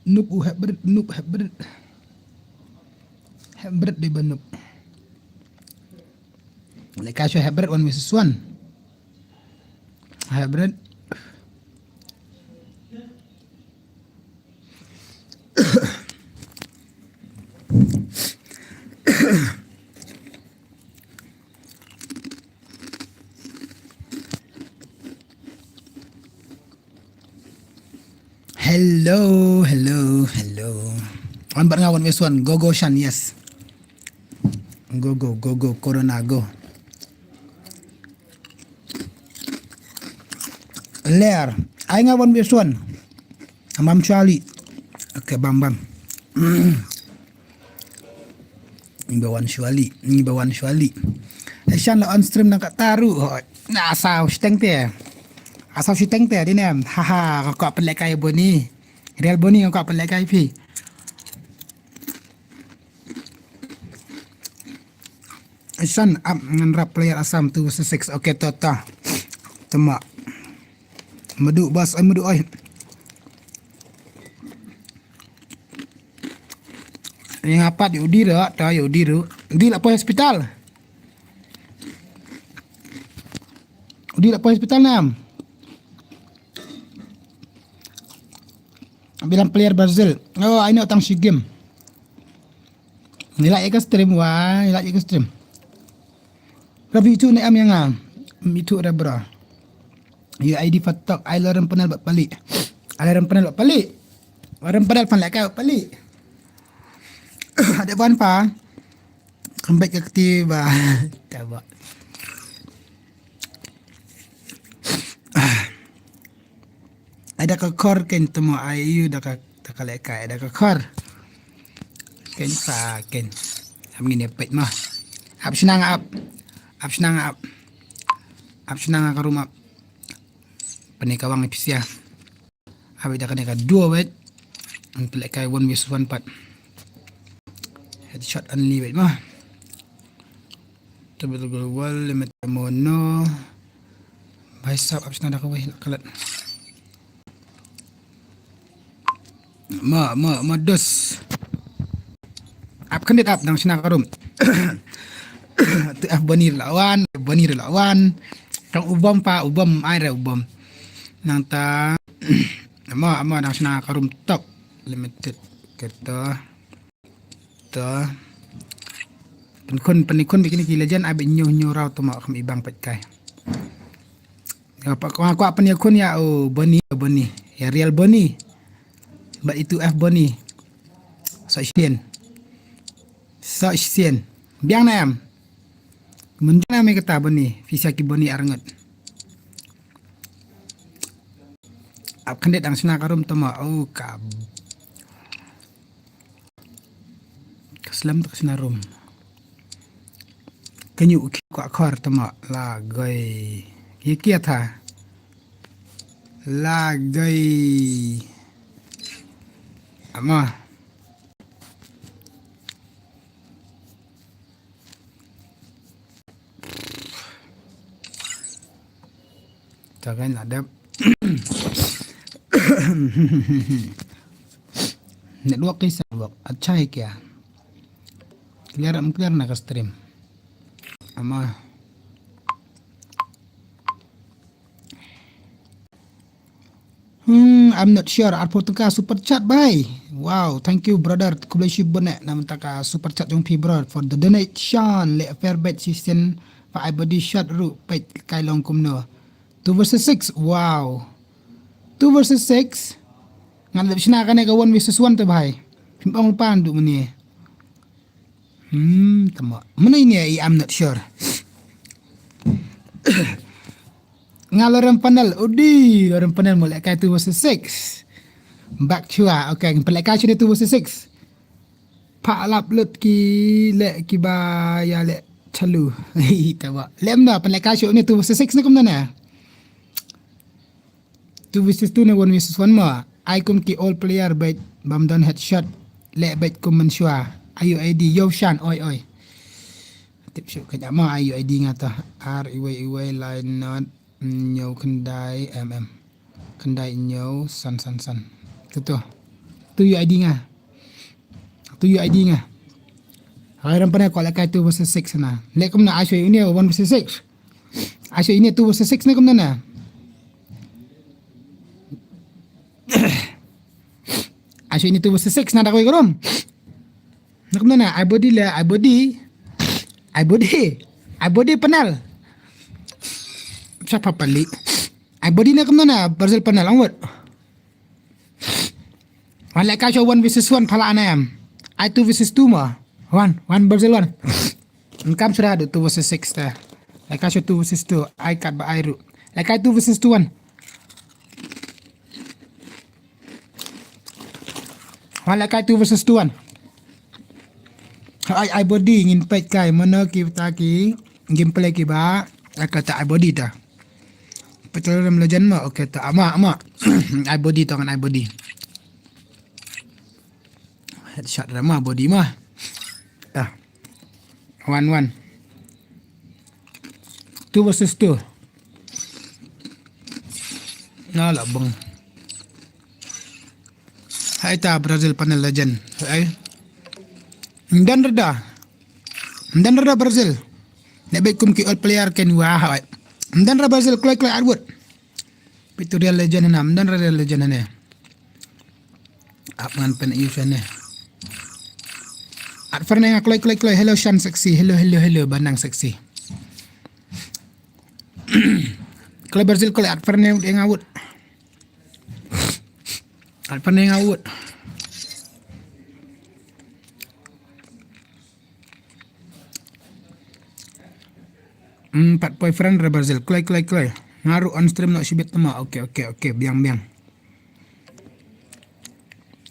Noob hybrid di noob. Like I show hybrid 1 versus 1. Hybrid. Hello. One but now 1 versus 1. Go Shan, yes. Go. Corona go. Lair. I nga 1 versus 1. Bam Charlie. Okay, bam. Ni bawan Shwali. Shan la on stream nak taru. Nah, asal shiteng te di nem. Haha, kau pelak kai boni. Real boni kau pelak kai pi. Shan up ngan player Assam 2 versus 6. Okay, tota. Temak. Madu bas madu oi. Yang apa di Udira, dah ya Udiru. Udi nak pergi hospital. Nam. Bilang player Brazil. Oh, ini otang SHANZ game. Nilai ke stream Rabi itu ni am yang am. Itu ada bro. ID fatok, I laran penal buat pelik. Orang penal fan like buat pelik. Ada bahan pa. Kembali ke ketiba. Tak buat. Ada kekor ken temu ayu dah lekai ada kekor. Ken sa ken. Kami ni pet mah. Ap senang ke rumah. Penikawang ipisia. Abi dah kena 2 wet. Untuk lekai 1 versus 1 part. Headshot only wait mah. Double wall limit mono. Baisap abis nak kawai kalat. Dos. Up kan up nang sina karum. Tu bonir lawan. Kang ubam air ubam. Nang ta nang sina karum top limited kata. Penikun bikin legend abis nyu rau tu mak kami ibang petkai. Apa aku apa ni akun ya Boni ya real Boni. But itu F Boni. Sosian. Biang nam. Munjung nam kata Boni, visa ki Boni arangat. Ap kandet ang sinakarum tu mak kab. Keselam tak sinarum. Kenyu ko akhar tama lagai. Ye tha. Lagai. Ama. Tagan ada. Network कैसा network अच्छा है क्या clear ना का stream ama I'm not sure arpo taka super chat bye wow thank you brother kublesi bonek nam taka super chat jong pi brother for the donation le fair bet season pa I body shot ru pet kai long kumno 2 versus 6 wow 2 versus 6 ngan lebih sina kan ke 1 versus 1 tu bhai pimpang pan du meni tama mana ini I'm not sure ngaloran panel udi orang panel mulai kai 2 versus 6 back chua okay pelak kai 2 versus 6 pak lap lut ki le ki ba ya le chalu tama lem da pelak kai ni 2 versus 6 ni kum na 2 versus 2 ni 1 versus 1 ma icon ki all player bait bam don headshot le bait kum menshua ayu id yo shan oi tip shoot kanya ma ayu id ngata r iwe line not nyo kendai kendai nyo san tu tu UID ngah. Tu UID ngah. Hai ram pana ko la kai 2 versus 6 na. Le kum na I show you ni 1 versus 6. I show you ni 2 versus 6 ni kum na. I show you ni 2 versus 6 na da ko rom. Nak mana? I body panel. Siapa pelik? I body nak mana? Brazil panel angwat. Wala ka show 1 versus 1 pala anam. I 2 versus 2 mah. 1 Brazil 1. Engkam sudah ada 2 versus 6 dah. Like I show 2 versus 2. I cut by I root. Like I 2 versus 2 1. Wala ka 2 versus 2 1. I body ingin pet kai mana kita ki gameplay ki ba kata I body ta betul dalam legend mah okey tak ama I body tu kan I body headshot ramah body mah 1 2 versus 2 nah lah bang hai ta Brazil panel legend ai Dan reda Brazil. Nak kum ki all player can wah. Dan reda Brazil kloi Atwood. Itu real legend na. Dan real legend na. Apngan pen usual na. At farna nga kloi. Hello SHANZ sexy. Hello bandang sexy. Kloi Brazil kloi at farna nga Atwood. At farna nga Atwood. 4 boyfriend dari Brazil. Kloi. Ngaruh on stream nak sibit tema. Okey. Biang.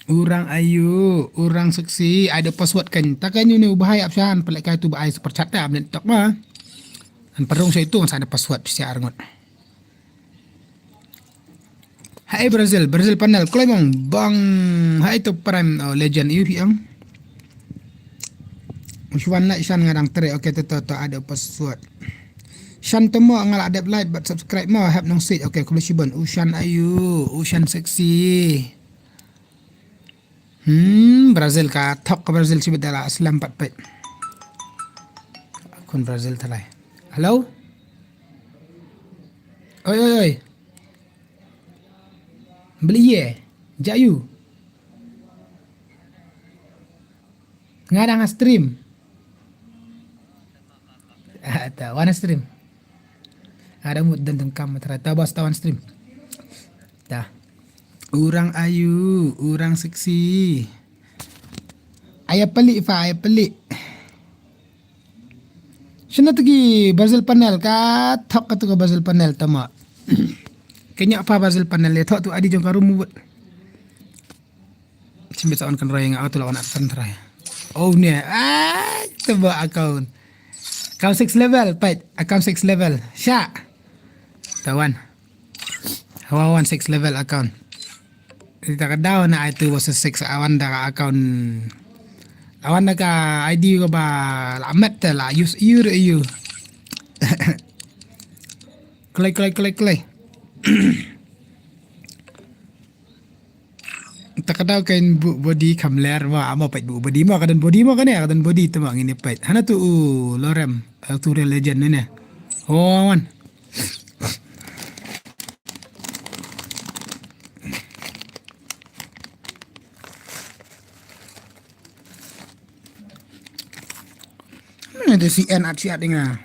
Orang ayu, orang seksi, ada password kan. Takkan ni bahaya apsaan pelak kai tu bahaya super chat dah ben tok mah. Dan perung saya itu ada password siar ngot. Hai Brazil panel kloi bang. Hai tu prime legend you yang. Uswan nak Shan ngadang tere. Okey tu ada password. Shan temu angal ada like but subscribe mau have nong sit. Okey kublisibon Ushan ayu, Ushan seksi. Brazil ka thok Brazil sibit dala aslam 4 pet. Akun Brazil thalai. Hello? Oi. Beli ye. Jayu. Ngadang stream. Tak, wana stream. Ada mood dan tengkam ternyata bos tawan stream. Dah. Orang ayu, orang seksi. Ayah pelik. Sina tugi Brazil panel ka thok ka tu Brazil panel tama. Kenya apa Brazil panel le thok tu adi jong karum buat. Simbit on kan royang auto lawan akan try. Oh ni. Tebak account. Account 6 level, pet. Account 6 level. Syak. Tawan. Hawawan 6 level account. Kita kadaw na itu was 6 awan da account. Awan da ka ID ko ba lamet la use you. Kloi. Takadaw kain body kamler ma ama pet body ma kadan body tu mak ini pet. Hana tu lorem tu real legend ni. Oh wan. Ada CN at dengar.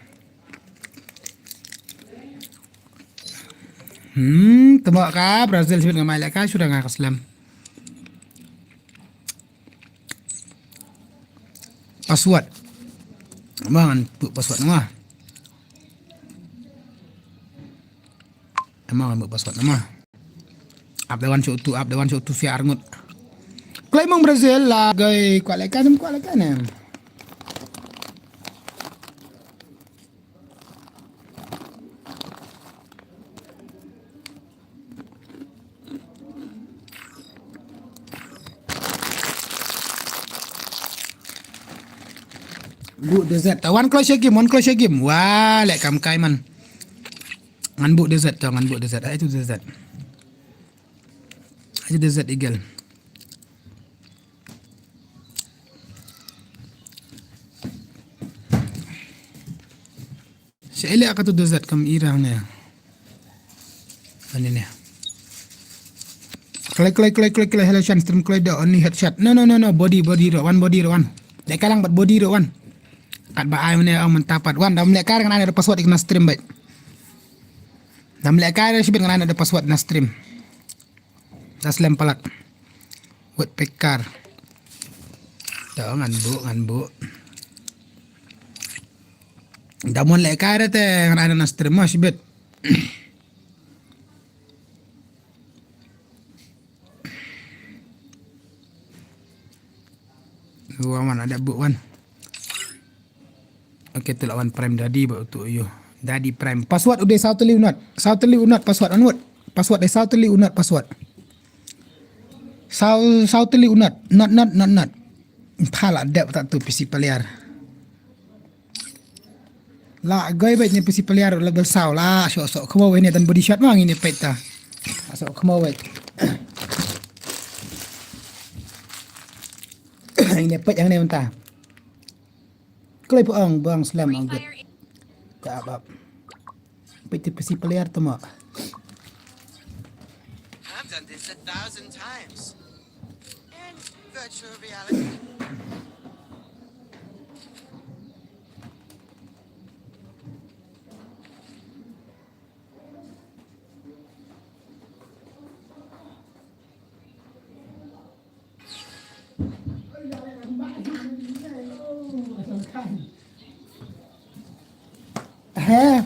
Tembak ka Brazil sibit ngamai lek ka sudah ngak Islam. Password. Emang bu password nama. Emang bu password nama. Up the one show to siar ngut. Kloi mong Brazil lah gay kuat lekan em. Bu desert. One close game. Wah, lek kam kai man. Ngan bu desert tu, ngan bu desert. Itu desert. Aja desert eagle. Elek aku tu dozat kam irang ni. Ani ni. Kloi hello Shan stream kloi dah only headshot. No body ro one. Dek kalang bat body ro one. Kat ba ai mana ang mentapat one dah melek kan ada password ikna stream baik. Dah melek kan sibit kan ada password na stream. Dah slam palak. Buat pekar. Dah ngan bu. Dah melek kan ada kan na stream mah sibit. Wan ada bu wan. Okey tu lawan prime dadi buat tu yo. Dadi prime. Password udah Southly unat. Southly unat password anwat. Password dai Southly unat password. Southly unat. Not. Phala dep tak tu PC player. La goi baiknya PC player level sau lah. Sok khmew ni dan body shot mang ini peta. Sok khmew baik. Ini pet yang ni mentah. Kloi buang slam anggut. Tak apa. Pet PC player tu mak. I've done this 1,000 times. In virtual reality.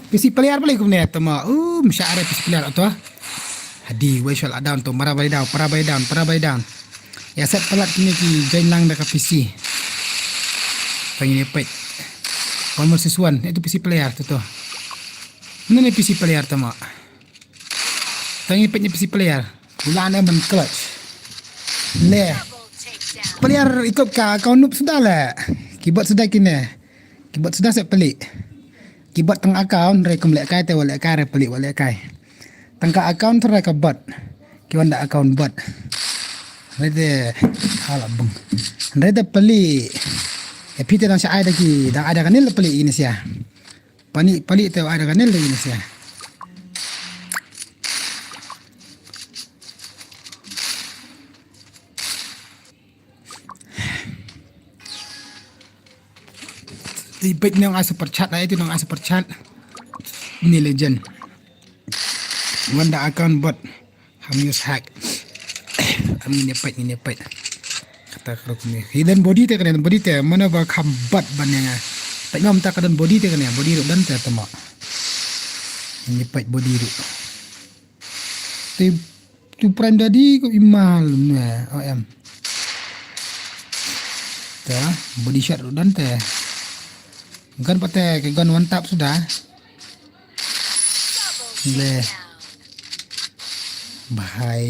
PC player boleh kumne tama. Msyara PC player tu. Hadi we shall down tu para bay down. Ya set pelat kini ki join lang dekat PC. Pangini pet. One versus one itu PC player tu. Mana ni PC player tama. Tangi petnya PC player. Ulana men clutch. Le. Player ikut kau noob sudah lah. Keyboard sudah kini. Keyboard sudah set pelik. Keyboard tengah account rekom lek kai te walek kai pelik walek kai. Tengah account ter ke bot. Kiwan dak account bot. Rede hala bung. Rede pelik. Pita dan saya ada ki dah ada kanil pelik ini sia. Pelik te ada kanil ini sia. Di page nang super chat lah itu nang super chat. Ini legend. Wanda account bot. Hamus hack. Ini page. Kata keruk ni. Hidden body te kan body te mana ba khambat bannya. Tak ngam tak kan body te kan body ru dan te tama. Ini page body ru. Tu prime tadi ko imal ne. OM. Ta body shot ru dan te. Gun pakai ke gun one tap sudah. Le. Bahai.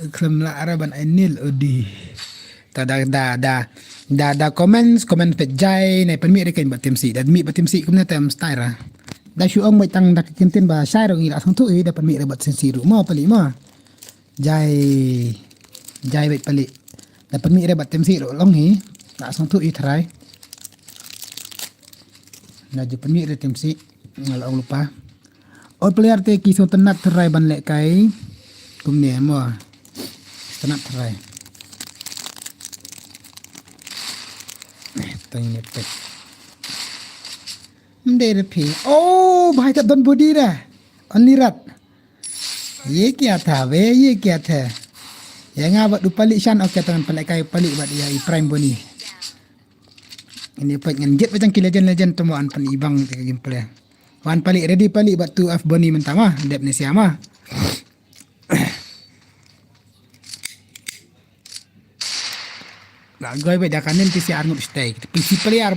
Klem la Araban Anil odi. Da comment pet jai nai permi rekan bat tim si. Dan mi bat tim si kumna tem style. Da syuong mai tang dak kintin ba syai ro ila sang tu da permi rebat sensi ru ma pali ma. Jai bet pali. Dapat mi rebat tem si long hi tak sang tu i try na je permi re tem si ngalang lupa all player te ki so tenat try ban lek kai kum ne mo tenat try tang ne pet mde re pi bhai tab don body ra only rat ye kya tha yang ngah buat dupalik Shan okey tangan pelak kai palik buat dia prime boni. Ini pet ngan get macam legend temuan pan ibang ke gameplay. Wan palik ready palik buat 2F boni mentah mah dep ni siapa. Lah goi buat dah kanen PC arnut stay. PC player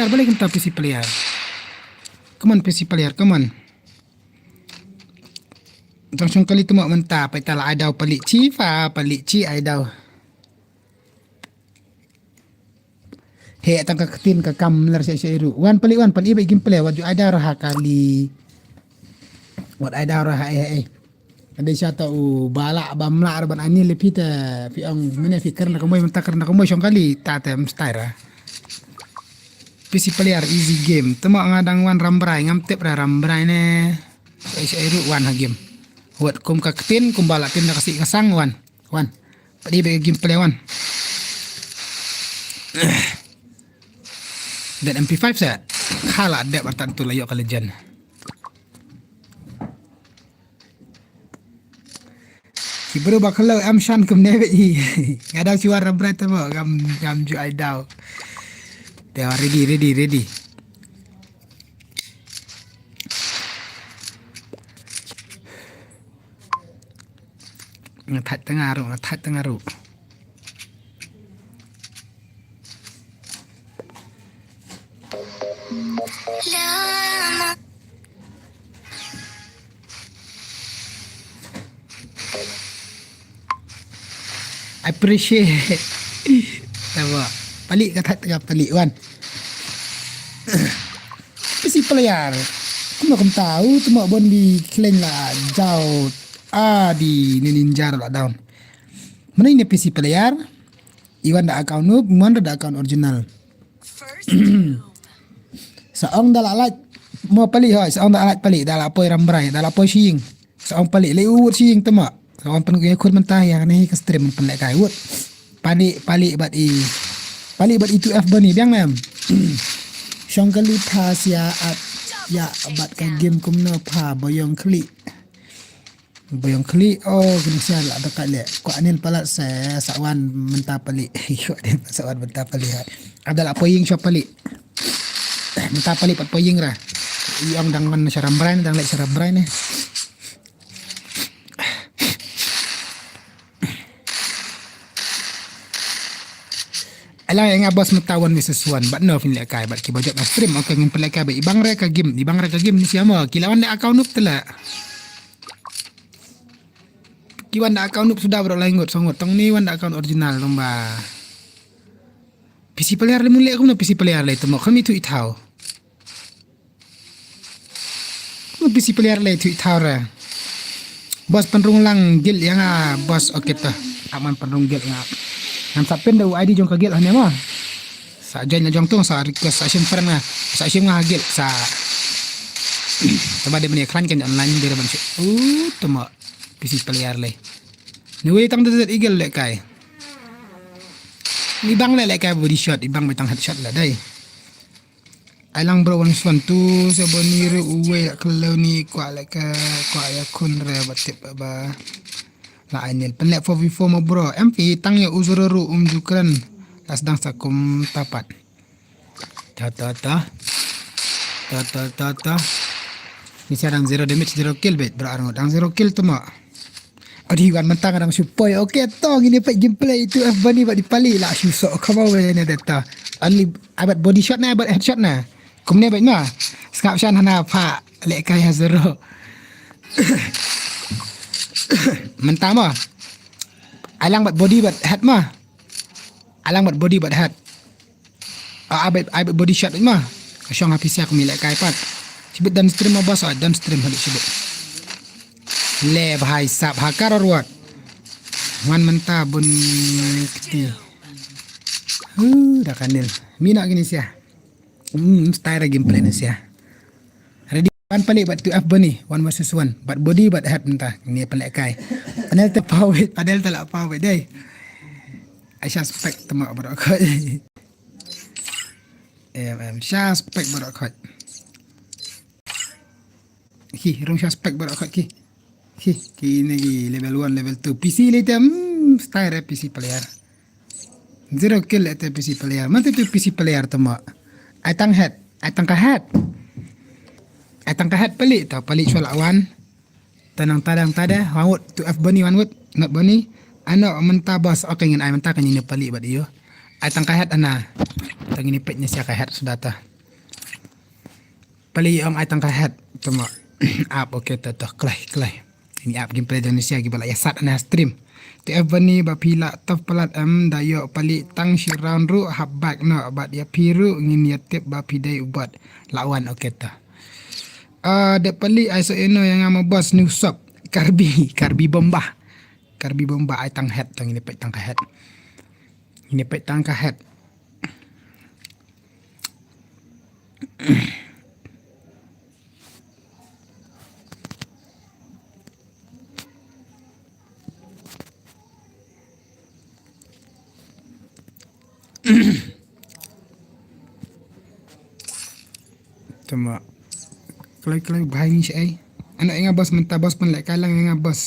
boleh kita PC player. Come on PC player, come on. Langsung kali tu mak mentah pai tala adau pelik ci adau. He tang ka ketin ka kam lar se ru. Wan pelik wan pan ibe gameplay waju ada rah kali. Wat ada rah Ada syata balak bamla ban ani lepi ta pi ang mene fikir nak moy mentah karena moy syong kali ta tem style. PC player easy game. Tama ngadang wan rambrai ngam tip ra rambrai ne. Ai ru wan ha game. Wat kum ka tin kum bala tin na kasi kasang wan. Wan. Padi be game play wan. Dan MP5 saya. Khala ada bertan tu layo ka legend. Ki bro bakalo am shan kum neve i. Ngadang si war rambrai tama gam ju ai dau. They are ready. Ngethaj tengah ru. Appreciate. Tahu. Pelik kata tengah pelik wan. PC player. Aku tahu tu mak bon di claim lah jauh. Di ninja lah down. Mana ini PC player? Iwan dah account noob, mana dah account original. Seorang dah lalat mau pelik hoi, seorang dah lalat pelik dah lapoi rambrai, dah lapoi shing. Seorang pelik lewat shing tu mak. Seorang pun ikut mentah yang ni ke stream pun lek kai wut. Palik bat itu F bani biang nam. Syong kali pas ya bat ka game kumno pa boyong klik kini sial lah dekat lek ko anin palat saya sawan mentah pelik ko anin sawan mentah pelik adalah poying shop pelik mentah pelik pat poying ra yang dang man saram brain dang lek saram brain ni Alah yang abas metawan versus one, but no fin lek kai, but kibajak na stream, okay ngin pelek kai, ibang re ka game ni siapa? Kilawan na account noob tela. Kiwan na account noob sudah bro laingot songot, tong ni wan na account original lomba. PC player le mulai aku na PC player le temo, kami tu itau. PC player le tu itau ra. Bos penrung lang gil yang bos okay ta. Aman penrung gil yang Nam sapin dah ID jong kagil hanya mah. Sa join jong tu sa request sa sim friend nga. Sa sim nga hagil sa Coba dia punya klan kan online dia ban. Tama PC player le. Ni wei tang dah eagle le kai. Ni bang le kai body shot, ibang betang headshot lah dai. Ailang bro one tu seboniru uwe kalau ni kwa le ka kwa ya kun re batip ba. La anil penlek 4v4 mo bro MP tang ya uzuru jukran las dang sakum tapat ta ni sarang 0 damage 0 kill bet bro arang dang 0 kill tu mak adi wan mentang dang supaya okey tong ini pak gameplay itu F bani bak dipali lah susah kau we ni data only abat body shot na abat headshot na kumne bet ma skap shan hana pa lek kai hazero mentah mah alang bat body bat head mah alang bat body bat head abet body shot mah asyong habis aku milek kai pat sibut dan stream bos dan stream halik sibut le bahai sap hakar ruat wan mentah bun keti dah kanil mina gini sia style gameplay ni sia One pelik bat tu F bani 1 versus 1 bat body bat head entah ni pelik kai panel terpawit padahal tak lak pawit deh Aisyah spek temak barak kot Syah spek barak kot rong Syah spek barak kot ki ni level 1 level 2 PC later style PC player 0 kill at PC player mana tu PC player temak Aitang ka head Atang kahat pelik tau pelik soal awan tanang tadang tada wangut tu F bani wangut not bani anak mentah bos okay ngin ai mentah kan ini pelik bad iyo atang kahat ana tang ini petnya sia kahat sudah ta pelik ang atang kahat cuma up okay ta kloi ini up gameplay Indonesia gi bala yasat ana stream tu F bani ba pila taf pelat dayo pelik tang si round ru habak no bad ya piru ngin ya tip ba pidai ubat lawan okay ta ada pelik aiso eno yang ama bos new shop karbi bomba ai tang head tang ini pet tang head Tama. Kalau bahaya ni syai. Anak yang bos mentah bos pun like kalang yang bos.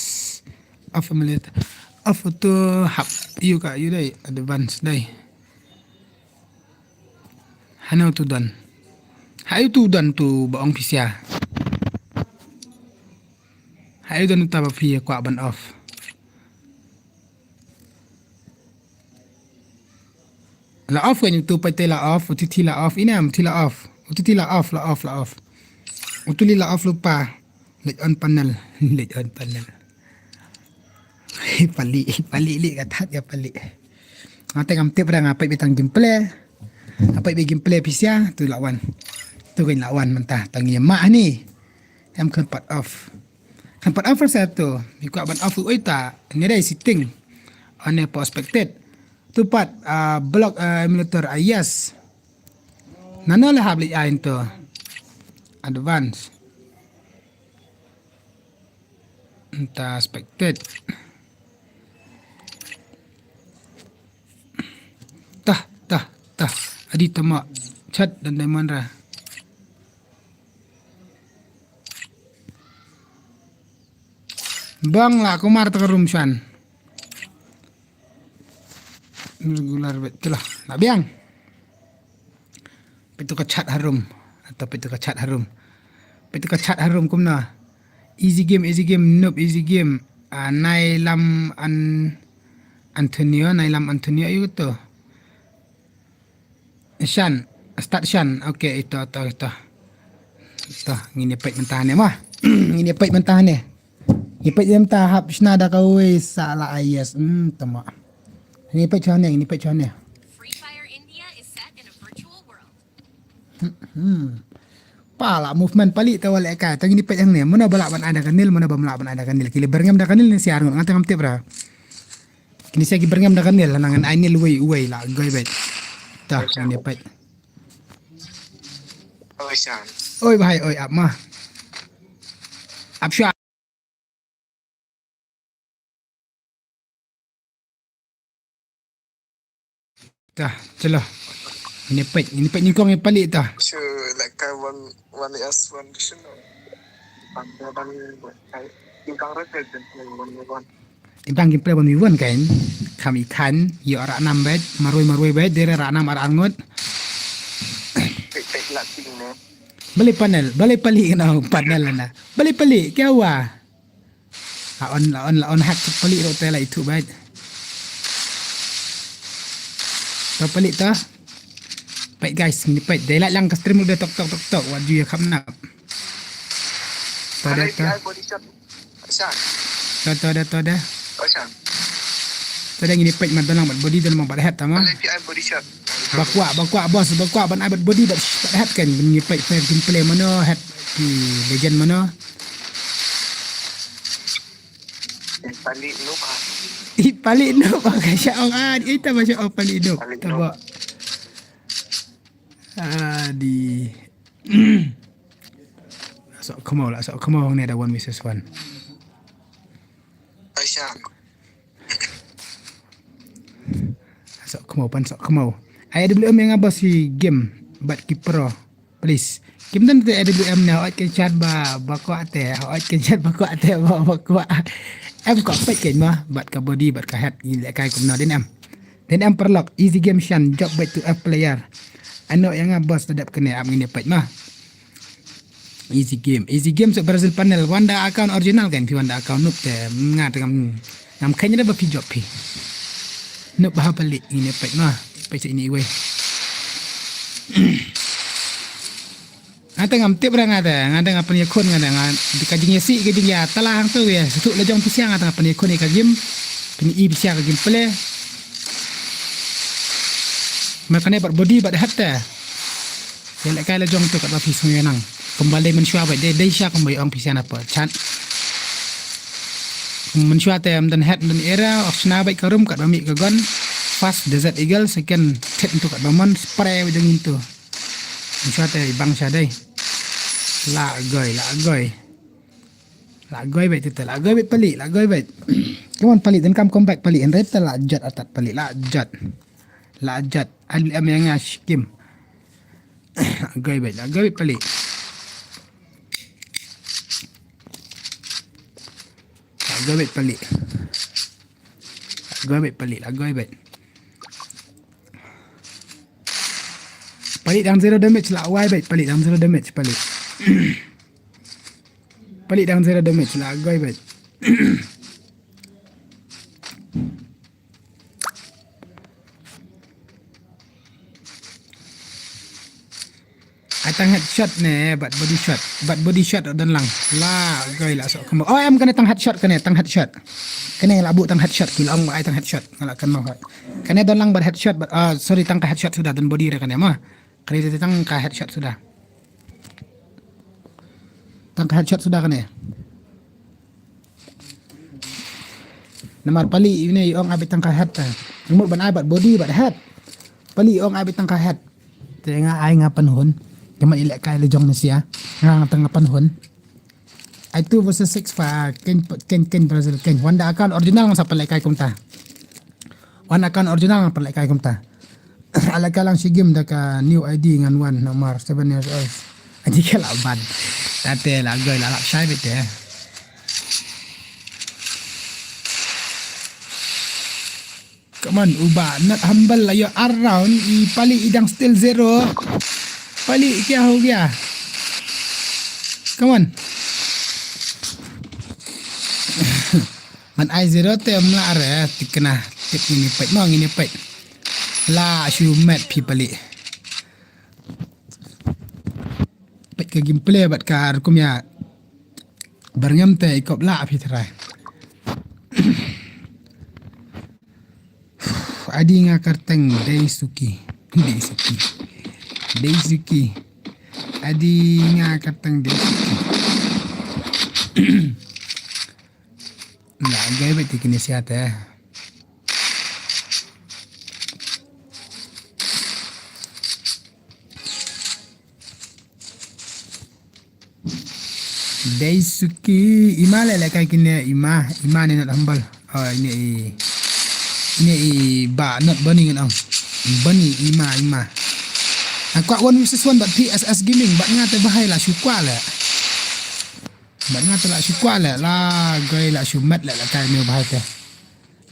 Off familiar. Off tu hap. You ka you dai advance dai. Hana tu dan. Hai tu dan tu baong pisia. Hai dan ta ba phi kwa ban off. La off kan tu pa te la off, uti la off inam ti la off. Uti la off la off la off. Uti la off lupa. Let on panel. Let on panel. Pali li kata dia pali. Ngate ngam tip dah ngapai betang gameplay. Apa be gameplay pisia tu lawan. Tu kan lawan mentah tangi mak ni. Em kan part off. Kan part off satu. Ikut ban off oi ta. Ni dai sitting. On a perspective. Tu part block emulator yes. Nano lah habli ain tu. Advance. Entah expected. Tah. Adi tamak. Chat dan diamond ra. Bang lah aku mar tak room Shan. Regular betul lah. Nak biang. Pitu ka chat harum atau pitu ka chat harum. Pitu ka chat harum kumna. Easy game, noob easy game. Nailam Antonio itu tu. Shan, start Shan. Okay, itu. Ngini pait mentah ni mah. Ngini pait mentah ni. Ngini pait mentah hap snada kau salah ayas. Tama. Ngini pait macam ni. Free Fire India is set in a virtual world. Pala movement palit tawal eka. Tangi ni pait yang ni. Mana balak ban ada kanil, mana balak ban ada kanil. Kili berngam da kanil ni siar ngut ngatang amtip ra. Kini saya berngam da kanil nangan ainil uai lah goi bet. Dah ni pait. Oh, Shan. Oi bahai oi ap mah. Ap syah. Dah, celah. Ini pait ni kau ngai palit tah. Sure, like I one yes one vision. Ibang gameplay bon wiwan kan. Kami ikan, yo ara 6 bet, marui bet, dere ara 6 ara angot. Take lating ne. Balik pali kena panel na. Balik pali kaya wa. On hack pali ro tela itu bet. Tao palit ta. Pait guys, ni pait. Daylight lang ka stream udah tok. Waju ya kam nap. Tada ta. Body shot. Shan. Tada. Oh, Shan. Tada ngini pait madan lang body dan mang head tama. Body shot. Bakwa bos, ban abad body bat head kan. Ngini pait fair gameplay mana head di legend mana. Palit noob. Palit noob pakai syaong kita macam palit noob. Taba. Di sok kemau ni ada 1 vs 1. Shan. Sok kemau. AWM yang apa si game bat keeper please. Game dan tu AWM ni awak kan chat bakwa te. Bakwa. Em kok pek kan mah bat ka body bat ka head gila kai kumna den em perlock easy game Shan job back to F player. Ano yang bos tetap kena am ngini pek mah. Easy game so Brazil panel Wanda account original kan Wanda account noob te ngat ngam kanya dah berpi job pi. Noob bah balik ngini pek mah. Pek ini we. Ngata ngam tip ra ngata ngapa ni kon ngata dikajing si kajing ya talang tu ya setuk lejong pisiang ngata ngapa ni kon ni ka game peni i pisiang ka game play. Makanya bat body bat hatta. Ya lek kala jong tu kat bapi sungai nang. Kembali mensyua bat dia sya kembali orang pisian apa. Chat. Mensyua tem dan head dan era option baik ke room kat bami ke gon. Fast Desert Eagle second set untuk kat baman spray dengan itu. Shot bang sha đây. Lạ gửi vậy thì lạ gửi vậy pali lạ gửi vậy. Come on pali then come back pali and right lạ jat atat pali lạ jat em yang skim. Gửi vậy pali. Lạ gửi vậy. Pali đang zero damage lạ why vậy pali đang zero damage pali. Pali đang zero damage lạ gửi vậy. Tang headshot nè, bật body shot ở đơn lăng là gây là sợ không. Em cái này tăng headshot cái này là bu tăng headshot kilo ông ai tăng headshot là kan mau cái này đơn lăng bật headshot sorry tăng ka headshot sudah dan body kan ya mah cái này tăng ka headshot sudah tăng ka headshot sudah kan ya nomor pali ini ông ai tăng ka head nomor ban ai bật body bật head pali ông ai tăng ka head tengah ai ngapan hun Kamu ilek kay le jong na siya. Nga tengah panhon. I 2 versus 6 fa ken Brazil ken. Wanda account original ng sa palay kay kumta. Wanda account original ng palay kay kumta. Alaka lang si game da ka new ID ngan 1 nomor 7 years old. Adi ka laban. Tate lagoy lalak shy bit eh. Come on, uba not humble lah you around I pali idang still zero. Pali क्या हो गया? Come on. Man ai zero te amla are tikna tip ini pet mong ini pet. La shu met pipali. Pet ke gameplay bat kar kumya. Barngam te ikop la pitrai. Adi nga karteng Daisuki. Adi nga katang Daisuki. Nah, gaya beti kini sihat ya. Daisuki ima lele kai kini ima ni nak hambal. Oh ini ba not bunny kan bunny ima. Aku one versus one bat PSS gaming bat ngate bahai lah syukwa lah. Bat ngate lah syukwa lah goi lah syumat lah kai meu bahai teh.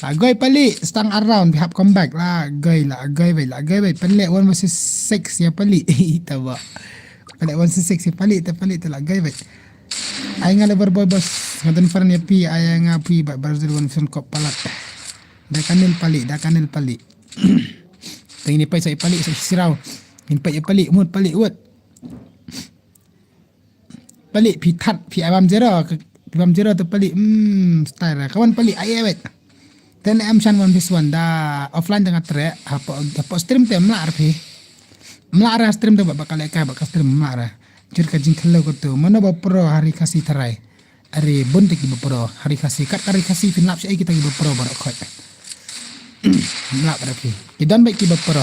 La goi pali stang around bihap comeback lah goi bai pali one versus 6 ya pali. Tawa. Pali one versus 6 ya pali tu lah goi bai. Ai ngale berboy bos ngaten faran ya pi ai ngapi bat Brazil one versus kop palat. Dah kanil pali. Ini pai sai pali sai sirau. Impak palik mut palik wot. Palik pitat pi abam zero tu palik style kawan palik ai wet. Ten am shan one this one da offline tengah track apa stream tem mlar pi. Mlar stream tu bakal bakal stream mlar. Jur ka jing khalo ko tu mana ba pro hari kasih terai. Are bontek ki pro hari kasih kat hari kasih pinap sai kita ki pro barok khot. Mlar pi. Kidan baik ki pro.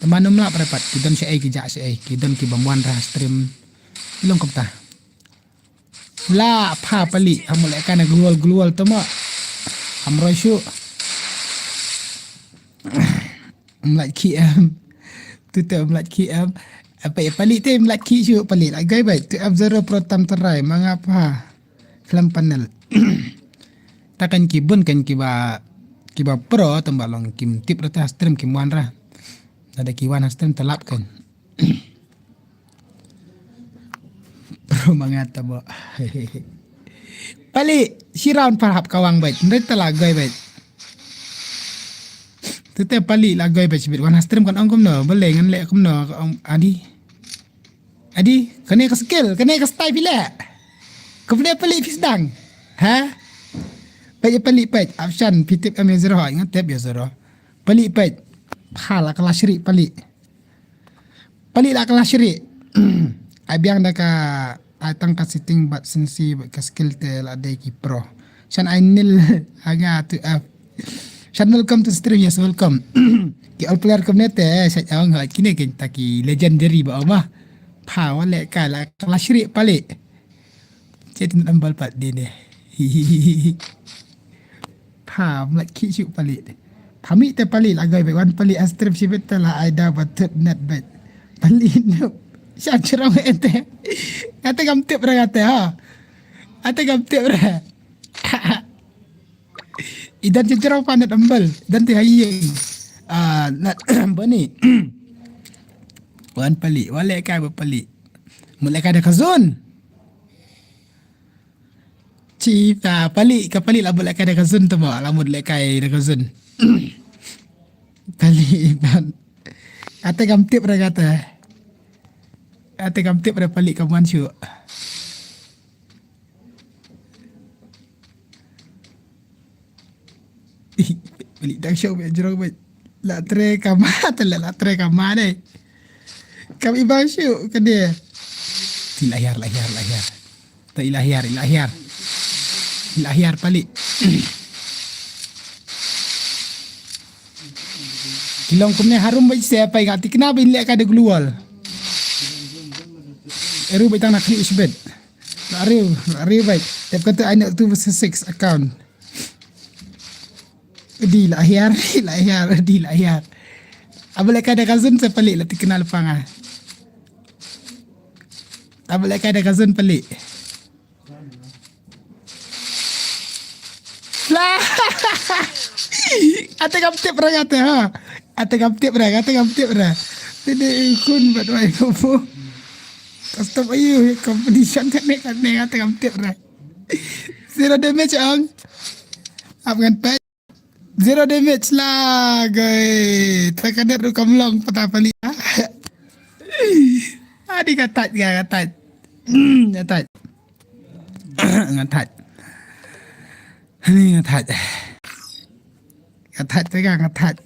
Teman umla perapat kidan si ai ki ja si ai kidan ki bamuan rah stream ilong kapta la pha pali hamul ekana glual tama amroi shu umlat ki tu umlat ki apa pali te umlat ki shu pali la gai bai tu zero protam terai mangapa film panel takkan ki bun kan ki ba pro tembalong kim tip rata stream kim wan rah ada kiwan stream telap kan. Pro mangata bo. Pali siram parhap kawang baik. Mereka lagai baik. Tete pali lagai baik sibit wan stream kan angkum no. Boleh ngan lek kum no adi. Kene ka skill, kene ka style pila. Kene pali fisdang. Ha? Baik pali baik. Option pitip kami zero ingat tap ya zero. Pali baik. Phala kelas syrik pali lah kelas syrik. Abiang dah ka atang ka setting bat sensi ka skill te la de ki pro. Shan I nil aga to up. Shan welcome to stream, yes welcome. Ki all player community saya ang kini kita ki legendary ba mah. Pa wala kala kelas rik palik. Jadi nambal pat dia ni. Pa mlak ki syuk palik. Pamit te palik lagai be wan palik astrip sibet lah aida batet net bet. Palik no. Sya cerang ente. Kata kam tip ra kata ha. Ate kam tip ra. Idan cerang panet ambal dan te hayeng. Nak bani. Wan palik, wala ka berpalik. Mulai kada kazon. Cita palik lah boleh kada kazon tu mak lamun lek kai da kazon. Palik ban. Ate kam tip ra kata. Ate kam tip ra palik kamuan syuk. Balik dah syuk be jerong be. La tre kamar la tre kamar deh. Kami basyuk ke dia. Lahir. Tak ilahir. Ilahir palik. Kilong kumne harum baik siapa yang hati kenapa ini ada keluar. Eru baik nak klik usbet. Lari baik. Tapi kata I nak 2/6 account. Di lahir. Abang ada cousin saya pelik lah terkenal pang. Abang ada cousin pelik. Lah. Ate kam tip ra kata ha. Ate kam tip ra. Tede kun buat wai kopo. Custom ayu competition kan ate kam tip ra. Zero damage ang. Abang pe. Zero damage lah guys. Terkadang tu kamlong patah palik. Adi katat. Ngatat. Ni ngatat. Tegang ngatat.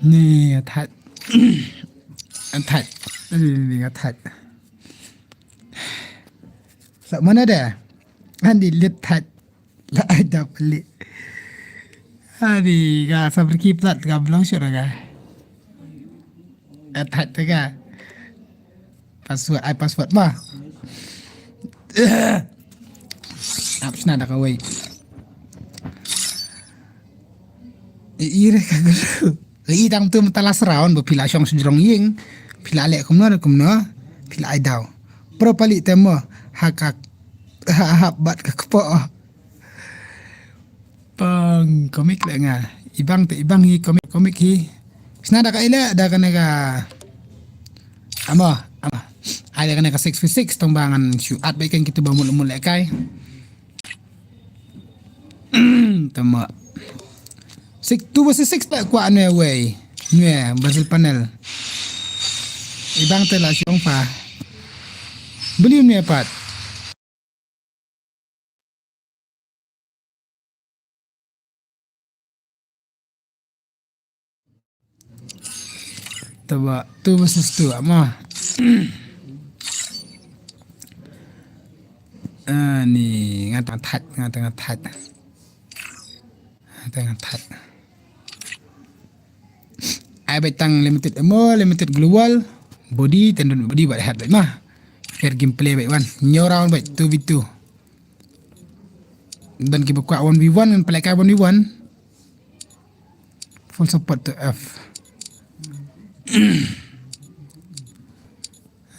Ni ngatat. Ni ngatat. Sak mana dah? Andi lihat. La ada pelik. Hari ga sabar kiplat ga belum syura ga. Atat ga. Password mah. Apps na kawai. Ire ka guru. Idang tu matalas raon bo pila syong sejrong ying. Pila lek kumno. Pila ai daw. Pro palik temo hakak. Bat ka kepo. Pang komik lah nga. Ibang hi komik hi. Senada ka ila ada kana ka ama. Ada kana ka 6v6 tombangan syuat baikan kita bamul kay. Tama. 2v6 tak kuat ne way. Nue Brazil panel. Ibang telah syong pa. Beli ni pat. Taba tu versus tu ama. Ni ngatat. Ai betang limited ammo, limited global, body tendon body buat hat baik mah. Fair gameplay baik wan. Nyorang baik 2v2. Dan kita kuat 1v1 dan pelakai 1v1. Full support to F.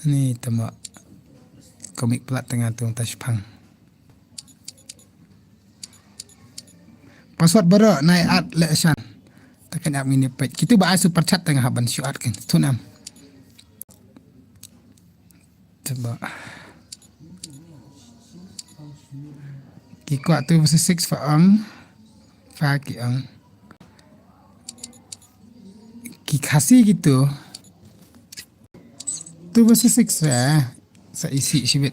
Ni tama komik plat tengah tu Tashpang. Password baru naik art lesson. Tekan app ini page. Kita bahas super chat tengah haban syuat kan. Tu nam. Coba. Kikuat tu versus 6 faang. Faki ang. Kikasi gitu. Tu versus 6 sa isi sibit.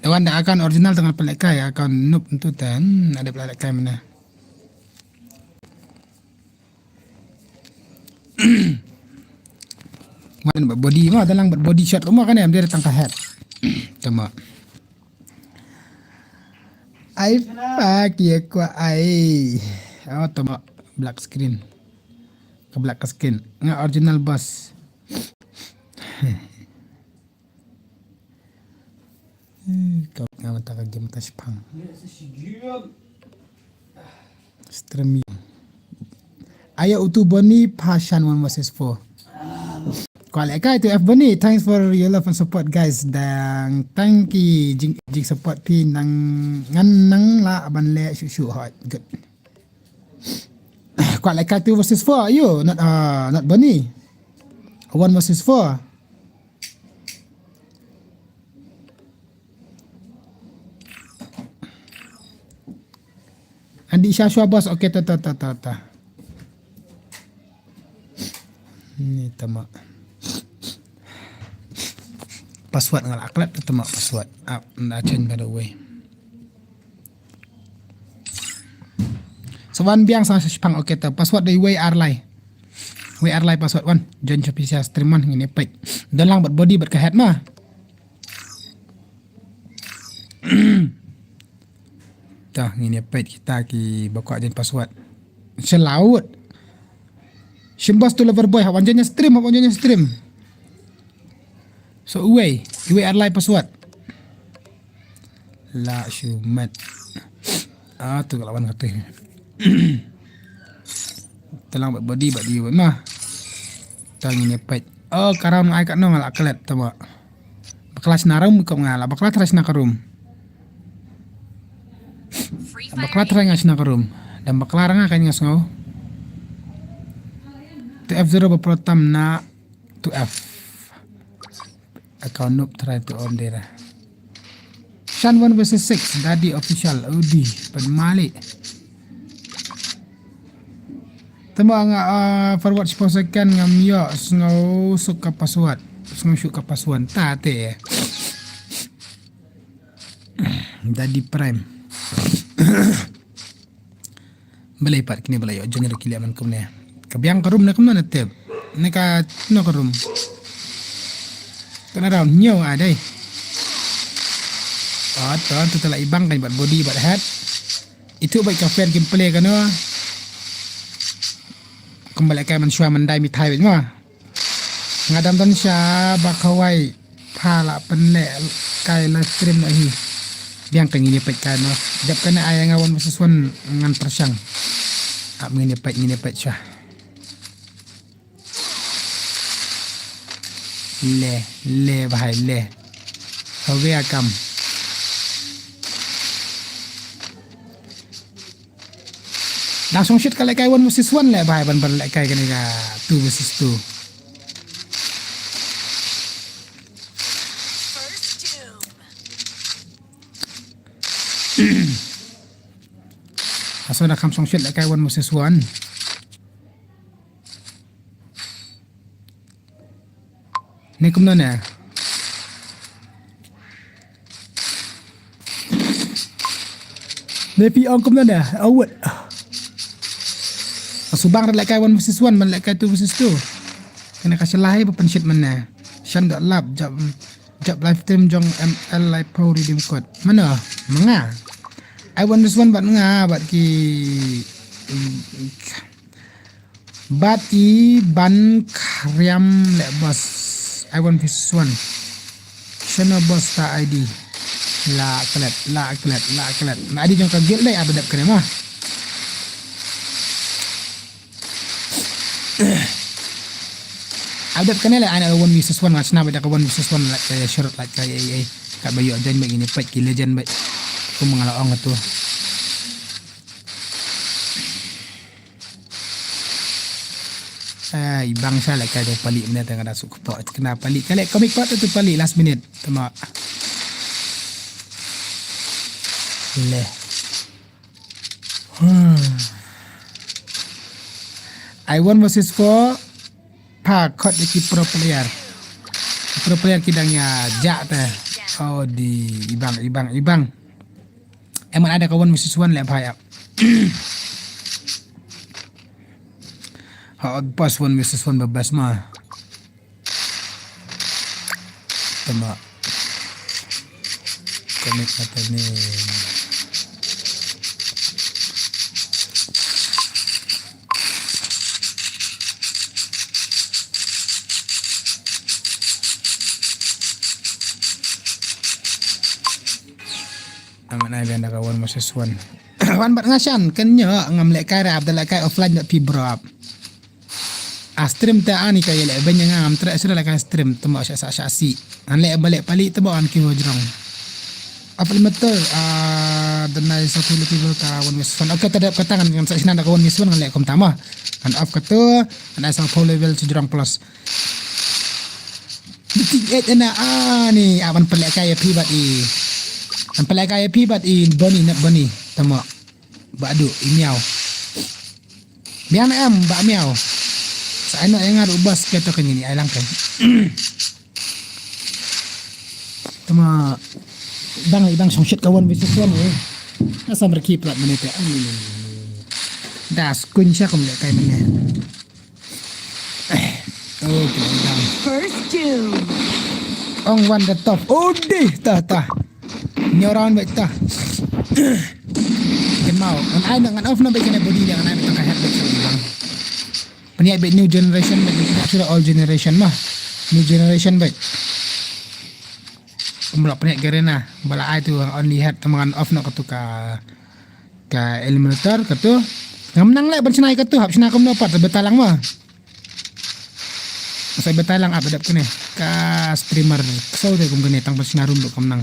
Ewan dah akan original tengah pelekai akan noob tu tan ada pelekai mana. Mana buat body mah dalam buat body shot rumah kan dia datang ke head. Tama. Ai pak ya ku ai. Oh, tama. Black screen. Ke black screen. Nga original boss. Kau nga mata ka game tas pang. Streaming. Ayo utu boni passion 1 versus 4. Kuala kai tu F Boni. Thanks for your love and support guys. Dan thank you jing support pi nang ngan nang la ban le shu hot. Good. Kuala kai 2 versus 4. Ayo not Boni. 1 versus 4. Andi Syashua bos. Okey ta. Ni tamak. Password ngal aklat tamak password. Na change by the way. Sawan biang sa Sepang okey ta. Password dari WR lai. WR lai password wan. Join Shopee stream man ngini pek. Dan lang buat body buat ke head mah. Tah ngini pet kita ki bakwa jen password. Selaut. Shimbas tu lover boy hawanjanya stream. So uwe arlai password. La shumat. Tu lawan kata. Telang buat body buat dia mah. Tang ngini pet. Oh karam ai kat no ngal aklet tama. Kelas narum kau ngala bakla teras nakarum. Bakla terang ngas nakarum dan bakla ranga kan ngas ngau. Tu F0 berprotam na tu F. Account noob try to on dera. Shan 1 versus 6 Daddy official Udi penmalik. Tama nga forward 10 second ngam yo ngau suka password. Ngau suka password ta te. Daddy prime. Balai part kini balai ojo nyeri kili aman kumne. Kabiang karum na kumna natep. Neka no karum. Kena round nyo adai. Tu telah ibang kan buat body buat head. Itu baik kafen gameplay kan no. Kembali kai man syua mandai mitai bet mah. Ngadam tan sya bakawai phala penle kai live stream lagi. Biang kengini pet kan no. Jap kena ayang awan sesuan ngan persang. Ngini pet syah. Le bahai le. Hawe akam. Langsung shoot kalau kai 1 versus 1 le bahai ban le kai kani ka 2 versus 2. Asal nak kam song shot le kai 1 versus 1. Ni kumna na. Nepi on kumna na. Awat. Subang dah lekai 1 versus 1 man lekai 2 versus 2. Kena kasih lahir apa penshit mana. Shan.lab job live stream jong ML live power redeem code. Mana? Menga. I 1 versus 1 bat menga bat ki bati ban kriam le bos. I 1 versus 1. Shana boss ta ID. La klet. Nak ID jong kagil le abadap kena mah. Abdap kena le ana 1 versus 1 macam nak dak 1 versus 1 like kaya short like kaya ai kat bayu ajan baik ini pet ki legend baik. Aku mengalah orang tu. Bangsa like kaya palik benda tengah dah suku pot. Kena palik kali komik pot tu palik last minute. Tama. Le. I 1 versus 4 Khot di pro player. Pro player kidangnya jak teh. Oh di ibang. Emang ada kawan versus 1 lep hayap. Pas 1 versus 1 bebas mah. Tama. Komik kata ni. Amat nai benda kawan masa swan. Wan bat ngasan kenya ngam lek kai rap da lek kai offline da pi bro. Stream ta ani kai lek benya ngam tra sura lek stream temo sya si. An lek balik pali temo an ki wajrong. Apa meter dan nai satu lebih kawan masa swan. Okey tadi katangan ngam sa sinan da kawan masa swan lek kom tama. An off kata an asal full level sejurang plus. Ditik na ani awan pelek kai pi bat i. Ang pala kaya pibat boni nak boni tama badu imiao biang am ba miao sa ano yang ngaru bas keto kanyini ay lang kan tama ibang songshit kawan bisu suan asa merki plat menite das kun siya kum le kay mene okay First June. ong one the top di ta nyoran baik ta kan mau an ai ngan off na baik kena body dia kan ai tak head baik bang peniak baik new generation baik tidak sudah all generation mah new generation baik pemulak peniak garena bala ai tu only head teman off nak tu ka eliminator katu ngam nang le bersenai katu hab sena kom dapat betalang mah saya betalang apa dapat ni ka streamer so dia kom gene tang bersenarum duk kom nang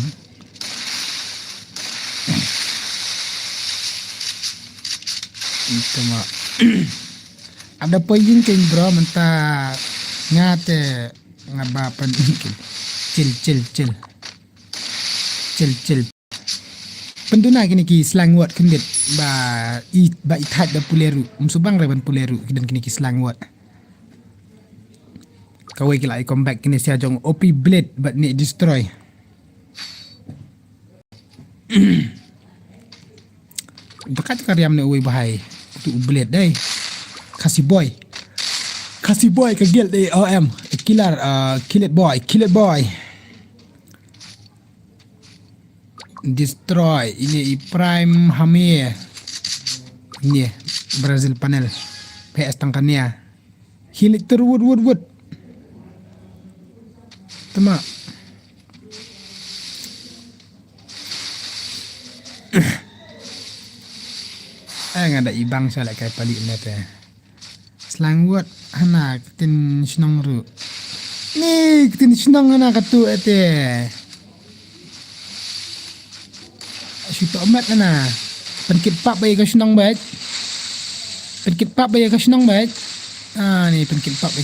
itu mah ada poin kan bro mentah ngate ngabapan cil penduna kini ki slang word kendit ba ithat da puleru subang reban puleru dan kini ki slang word kawai kila I come back kini sia jong OP blade but ni destroy dekat karyam ni uwi bahai tu blade dai kasih boy ke guild dai OM killer kill it boy destroy ini prime hamir ini Brazil panel PS tangkania heal it wood tama ada ibang sa kay pali nete slang word hana tin sinong ru ni tin sinong hana katu ete sito amat na penkit pap bay ka sinong bet ni penkit pap bay ka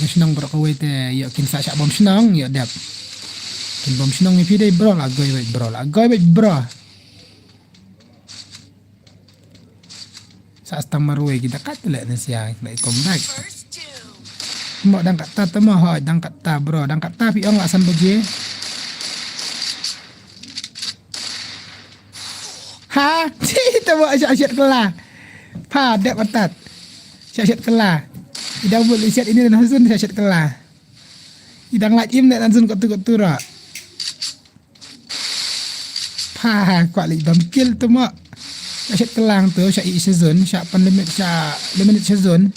sinong bro ka wete yo kin sa bom sinong yo dap kin bom sinong ni pide bro lagoy bet bro sa astang marui kita katulak na siya like come back mo dang kata temo ho dang kata bro dang kata pi ong asan beje ha temo asyat kelah pa dek patat asyat kelah idang bul asyat ini dan hasun asyat kelah idang lajim dan hasun kotu ra pa kuat bam kill temo asyat kelang tu syak season syak limit season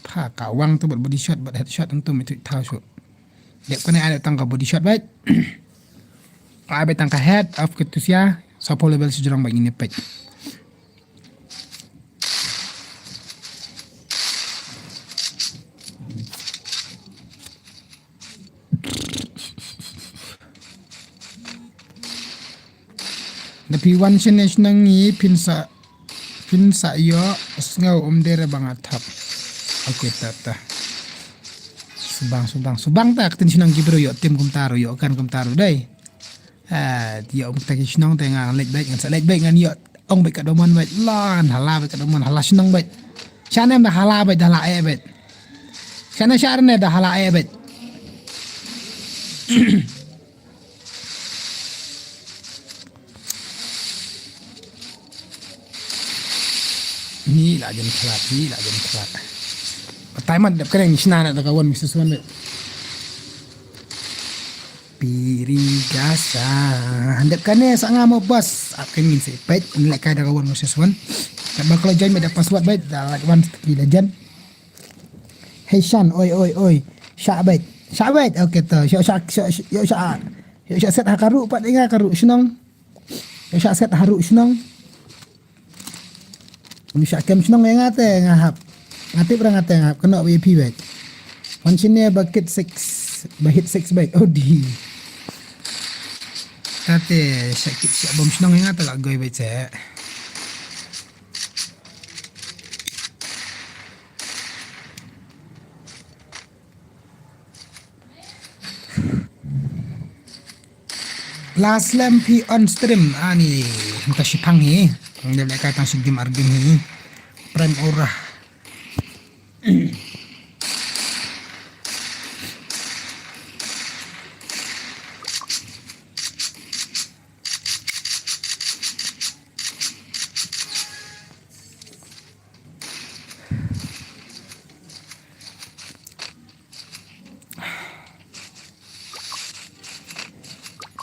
pa kawang tu buat body shot buat headshot tentu itu tahu syuk dek kena ada tangka body shot baik abe tangka head of ketusia sapo level sejurang baik ini pet Tapi one challenge nangi pynsoh yo ngau dere bangat tap. Okey tata. Subang tak tin sinang gibro yo tim kumtaro yo kan kumtaro dai. Dia tak sinang tengah leg baik ngan yo ong baik kadoman baik lan hala baik kadoman hala sinang baik. Sana dah hala baik dah la baik. Sana syarne dah hala baik. Ni lah jen kelat. Pertama dap kena nisna nak kawan Mr. Swan. Piri gasa. Dap kena sangat mau bos. Akan ni sepet like ada kawan Mr. Swan. Tak bakal join ada password baik dah like one legend. Hey Shan, oi. Syabet. Okey tu. Syak Ya set hakaru pat inga karu senang. Ya set haru senang. Ni kem senang yang ngate ngahap. Ngati berang ngate ngahap kena VIP baik. One sini bucket 6 bahit 6 baik. Oh di. Kate sakit siap bom senang yang ngate lak goy baik saya. Last lampi on stream ni entah sipang ni dia boleh kaitan si game argin ni prime aura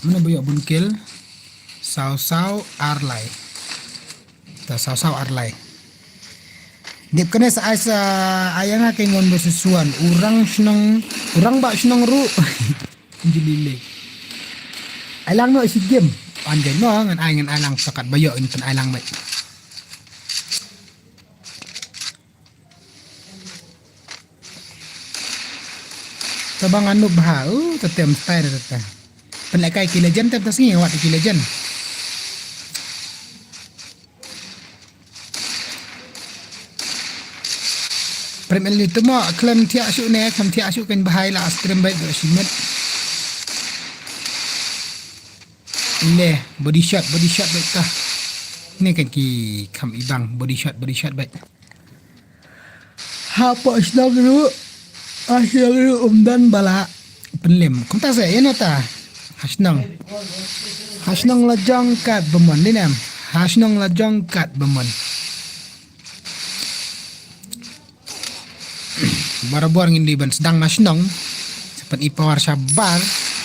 mana boyok bunkil saw arlai ta saw arlai dip kena sa ayang ke ngon bersesuan orang bak senang ru jilile alang no si game anjay no ngan alang takat boyok inten alang baik tabang anu bahau tetem style tata penlekai ki legend tap tasngi awak ki legend Premier itu mah klaim tiak syuk ne kam tiak syuk kan bahai lah stream baik dak simet le body shot baik kah ni kan ki kam ibang body shot baik apa sedang dulu asyik umdan bala penlem kum ta saya nota Hasnang la jangkat bemon ni nam. Hasnang la jangkat bemon. Barabor ngin liban sedang nasnong seperti power sabar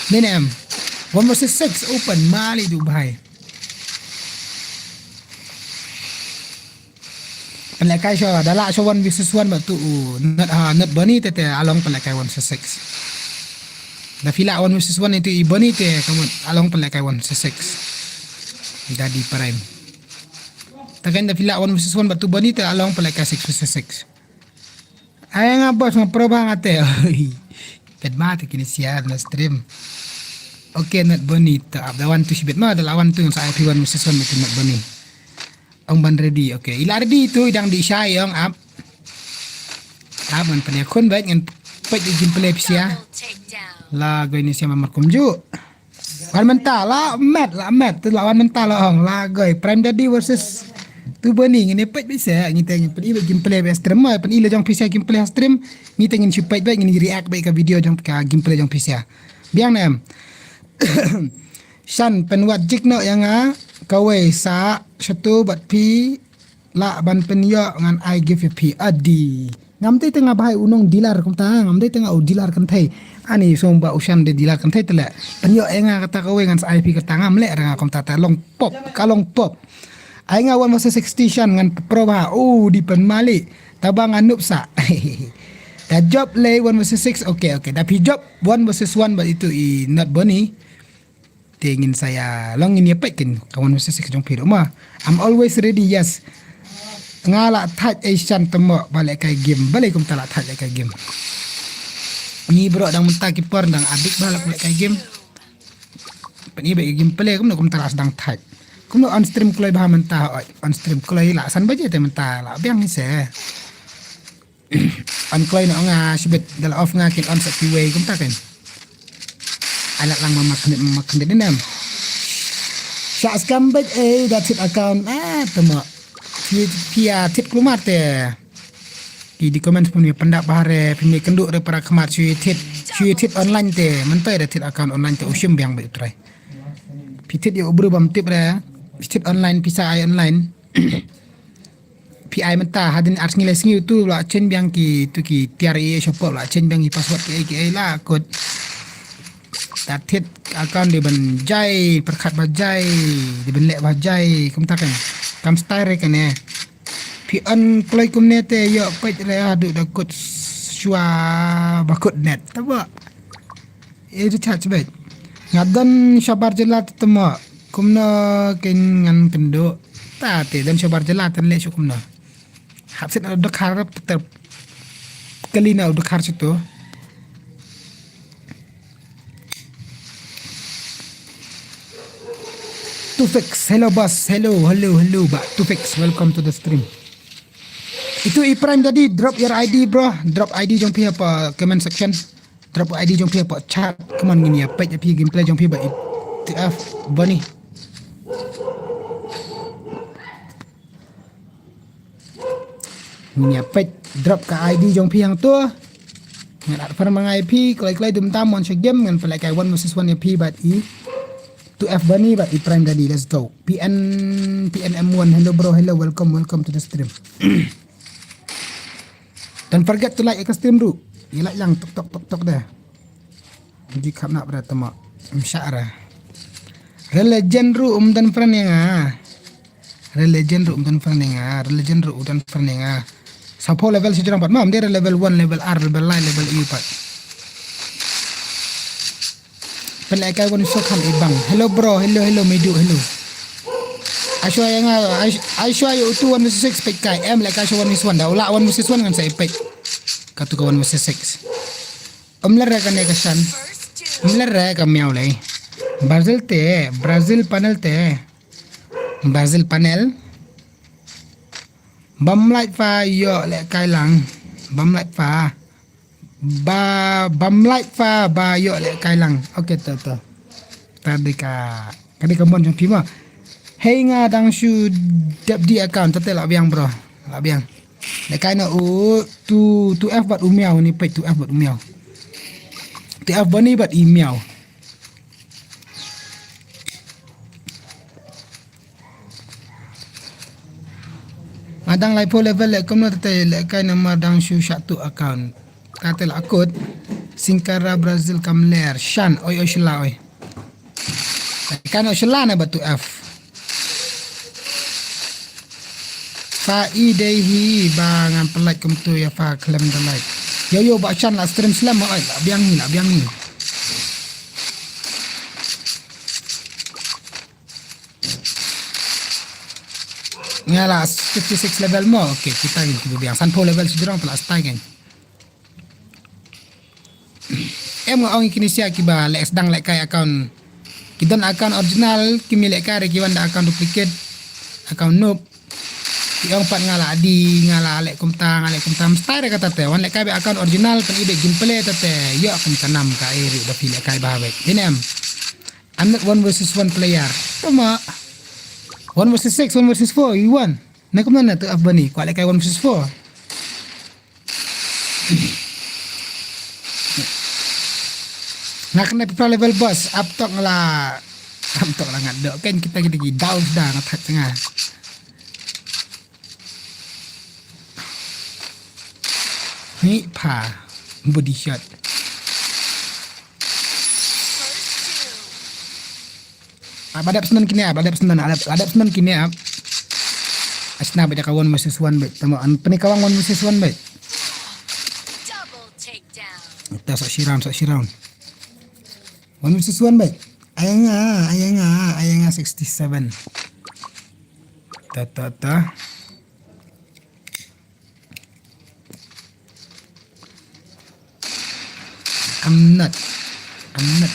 ni nam. 1 versus 6 open mali Dubai. Pelakai syo dalak syo 1 versus 1 batu not bani tete along pelakai 1 versus 6. Na fila 1 versus 1 itu ibani te kamu along pelakai 1 versus 6 jadi prime takan da fila 1 versus 1 batu bani te along pelakai 6 versus 6 ay nga boss nga pro ba ngate ped mate kini siar na stream okay not bani te up da 1 to sibet ma da lawan tu sa IP 1 versus 1 itu not bani ang ban ready okay ila ready tu idang di sayang up aman penekon baik ngan pet di gameplay sia la goy ni siya mamarkum ju wan mental la mat tu lawan mental la hong la goy prime daddy versus tu bani ngini pet bisa ngiteng pedi gameplay be stream ma pen ila jong PC gameplay stream ngiteng si pet baik ngini react baik ka video jong ka gameplay jong PC biang nem shan pen wat jik no yang kawai sa satu bat pi la ban pen yo ngan I give you pi adi ngamte tengah bahai unong dilar kum ta ngamte tengah dilar kan thai ani somba ushan de dilar kan thai tele penyo enga kata kowe ngan IP kata ngamle ranga kum ta long pop kalong pop ai nga 1 versus 60 shan ngan pro ba di pen mali tabang anup sa da job le 1 versus 6 okay tapi job 1 versus 1 but itu not bunny tingin saya long ini pekin kawan versus 6 jong piro ma I'm always ready yes ngala touch Asian temo balik kai game balik kum talak touch kai game ni bro dang mentah keeper dang adik balik kai game ni bagi game play kum talak sedang touch kum on stream kloi bah mentah on stream kloi la san baje te mentah la biang ni se on kloi no nga sibet dal off nga kin on set way kum ta kan alat lang mamak ni nem SHANZ Gaming that's it account temo pia tip keluar te di komen pun pendak bahare pimi kenduk re para kemat cui tip online te mentai da tip account online te usim biang baik try pitit yo ubru bam tip re tip online pisa ai online PI mentah hadin ars ngile singi tu la chen biang ki tu ki TRE shop la chen biang ki password ki la kod tatit account di ban jai perkat bajai di ban lek bajai kum takan kam style kan pi on kloi kum ne te yo pet re adu da kod shua bakut net taba itu chat bet Ngadan syabar jelat temo. Kumna ken ngan kendo. Ta te dan syabar jelat tan le kumna. Hapsit ada harap tetap kalina udah har situ. Tufix, hello boss, hello, Pak Tufix, welcome to the stream. Itu Iprime tadi, drop your ID bro, drop ID jong pi apa comment section, drop ID jong pi apa chat, come on gini ya, page pi gameplay jong pi ba TF Bunny. Gini ya, page drop ke ID jong pi yang tu, ngat per mangai pi, kloi dum tam mon game ngan pelai kai 1 versus 1 ya pi bat i. 2F Bunny but Iprime tadi, let's go. PNM1, hello bro, hello, welcome to the stream. Don't forget to like ke stream dulu. You like yang tok dah. Jadi kap nak berada mak. Syara. Religion ru dan friend yang Religion ru dan friend yang Religion ru dan friend yang Sapo level si jurang pat. Mam dia level 1, level R, level line, level E pat. Pelai wan sokan ibang. Hello bro, hello Medu, hello. Asyua yang Asyua you tu 1 versus 6 pek kai. Like Asyua 1 versus 1 dah. Ulah 1 versus 1 kan saya pek. Katu ka 1 versus 6. Lara kan ya kesan. Lara ka miau lay. Brazil panel te. Brazil panel. Bam light fa yo le kai lang. Bam light fa. Bam light fa ba yo le kai lang. Okay to. Tadi ka mon jong pima. Hey nga dang shu dap di account tete la biang bro. La biang. Le kai na tu F bat umiao ni pe tu F bat umiao. Tu F bani bat email. Madang lai po level le kono tete le kai na madang shu satu account. Kata la akut Singkara Brazil kamler Shan oi shila oi. Kan shila na batu F. Fa idehi bangan pelat kem tu ya fa klem dalai. Yo ba Shan la stream slam oi la biang ni. Ngala 56 level mo. Okay, kita ni biang san po level sejurang pelas tagen. Orang Indonesia kiba lek sedang lek kai account kidon account original kimi lek kai kiwan da account duplicate account noob yang pat ngala lek kumta mesti kata te wan lek kai account original pen ibe gameplay tete yo akan tanam ka iri da pilih kai bahawe dinem I'm not 1 versus 1 player cuma 1 versus 6 1 versus 4 you won nak mana tu abani kwa lek kai 1 versus 4 nak kena pro level boss up top lah ngadok kan kita down dah ngatak tengah ni pa body shot badap senan kini asna beda kawan versus 1 bet tamo an penikawang 1 versus 1 bet Double takedown. kita sok shirang 1 versus 1 baik. Ayanga 67. Ta. I'm not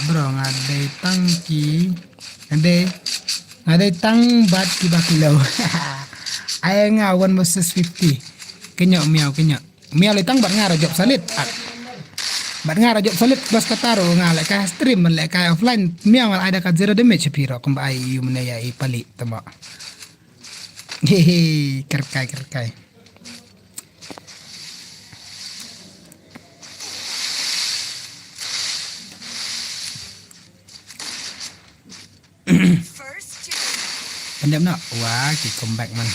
bro ngadai tangki. Ngadai tang bat ki bakilau. Ayanga 1 versus 50. Kenyok miau. Miau letang bat ngara job salit. Bat ngara job solid bas kataro ngala ka stream lek ka offline miang ada ka 0 damage piro kumbai yu menaya I pali tama hehe kerkai pendam nak wah ki comeback man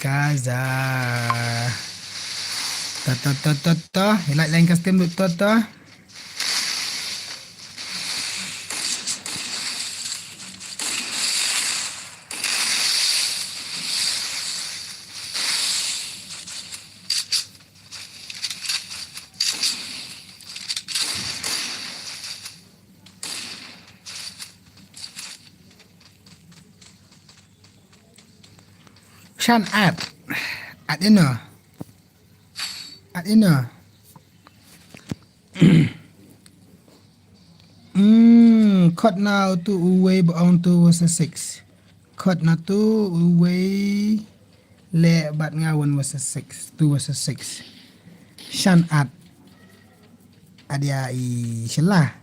Kaza ta like lain custom duk ta Shan at inner. At inner. Khot now to away on to was a 6. Khot na to away le but ngawan was a 6. 2 was a 6. Shan at adia I shelah.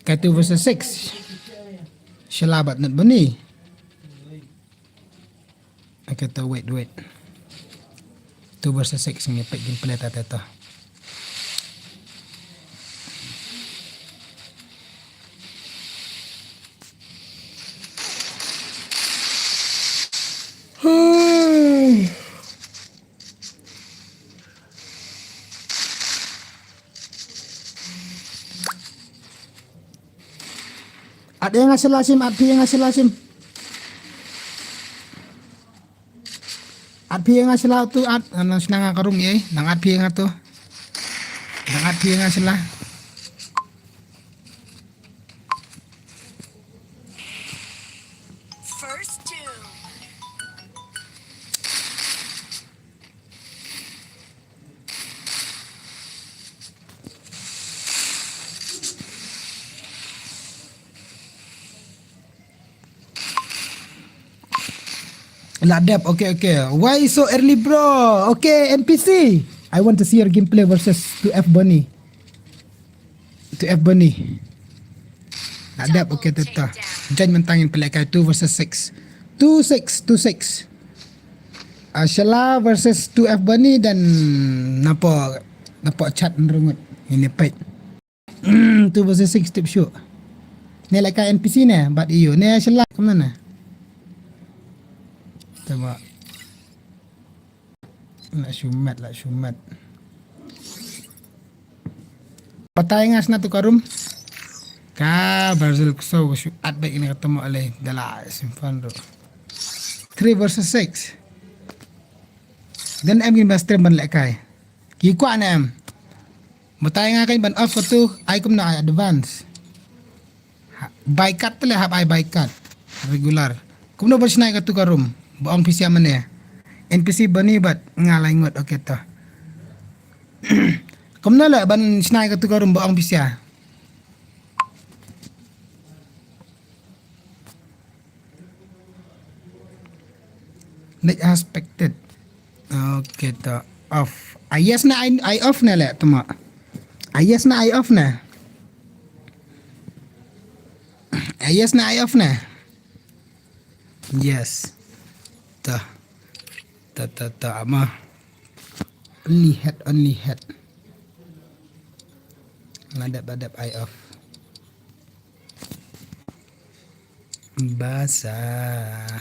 Kay 2 was a 6. Shelah but not bunny. Okay, to wait. 2 versus 6 ngepek gameplay tata. Ada yang ngasih lasim, ada yang ngasih lasim. At piye nga sila tu at ano sinanga karum ye nang at piye nga to. Nang at piye nga sila. First doom. Ladap, okay. Why so early, bro? Okay, NPC. I want to see your gameplay versus 2F Bunny. 2F Bunny. Ladap, okay, tata. Jangan mentangin pelak 2 versus 6. 2-6. Shala versus 2F Bunny dan nampak chat nerungut. Ini pait. 2 versus 6 tip show. Ni like NPC ni, but iyo. Ni Shala ke mana? Tengok. Nak syumat. Patay ngas na tu karum. Ka Brazil so at baik ini ketemu oleh dala simpan ro. 3 versus 6. Dan em gin stream ban lek kai. Ki kwa na em. Patay nga kay ban off tu ai kum na advance. By cut le hab ai by cut regular. Kum no bersnai ka tu karum. Boong PC man ya. NPC bani bat ngalai ngot okay to. Kum na la ban snai ka tu karum boong PC ya. Net expected. Okay to off. Ayas na I off na le tama. Ayas na I off na. Ayas na I off na. Yes. Ta ama. Only head. Badap I off. Basah.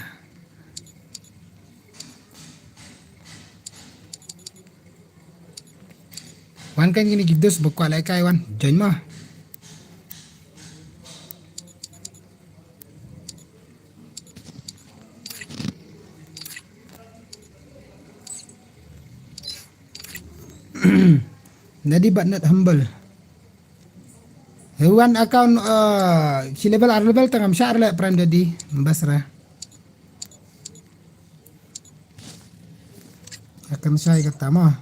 Wan kan gini gidos buka lai kai wan. Join mah. Jadi but not humble. Hewan account si level tengah syar le prime jadi basra. Akan saya kata mah.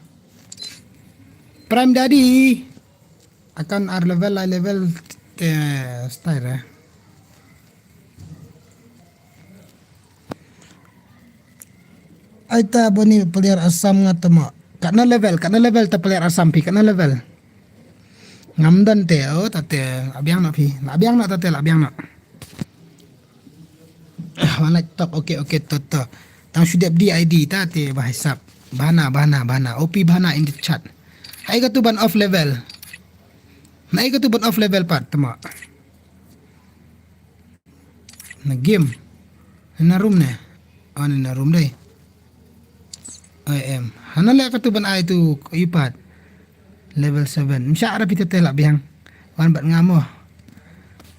Prime Daddy akan R level style ya. Aita boni player asam ngatama. Karena level ta player asam pi karena level. Ngamdan te oh tate abiang nak pi. Abiang nak tate abiang nak. Wana top okay toto. Tang sudah DID tate bahasap. Bana OP bana in the chat. Ai ka tu ban off level. Nai ka tu ban off level pat tama. Na game. Na room ne. Ano na room dai. I am. Hanala ka tu ban ai tu ipat. Level 7. Msya ara pita tela bihang. Wan bat ngamo.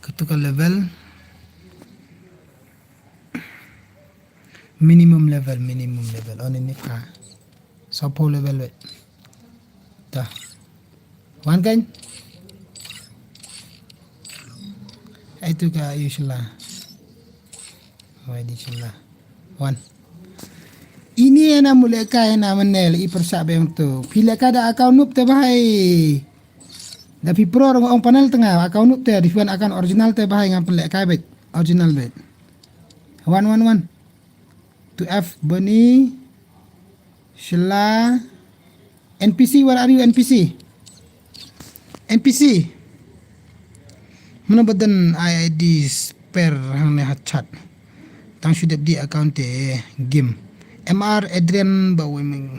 Ketu ka level minimum level. On ini ka. Sopo level wait. Dah. Wan kan? Itu ka inshallah. Wai inshallah. Wan. Ini na mulai kaya na manel ipersak bang tu. Pila kada account noob te bahai. Tapi pro orang panel tengah account noob te different account original te bahai ngam pelek kaya bet. Original bet. 111 to F Bunny Shela NPC, where are you NPC? NPC mana badan ID spare hang ne hat chat tang sudah di account game MR Adrian bawa meng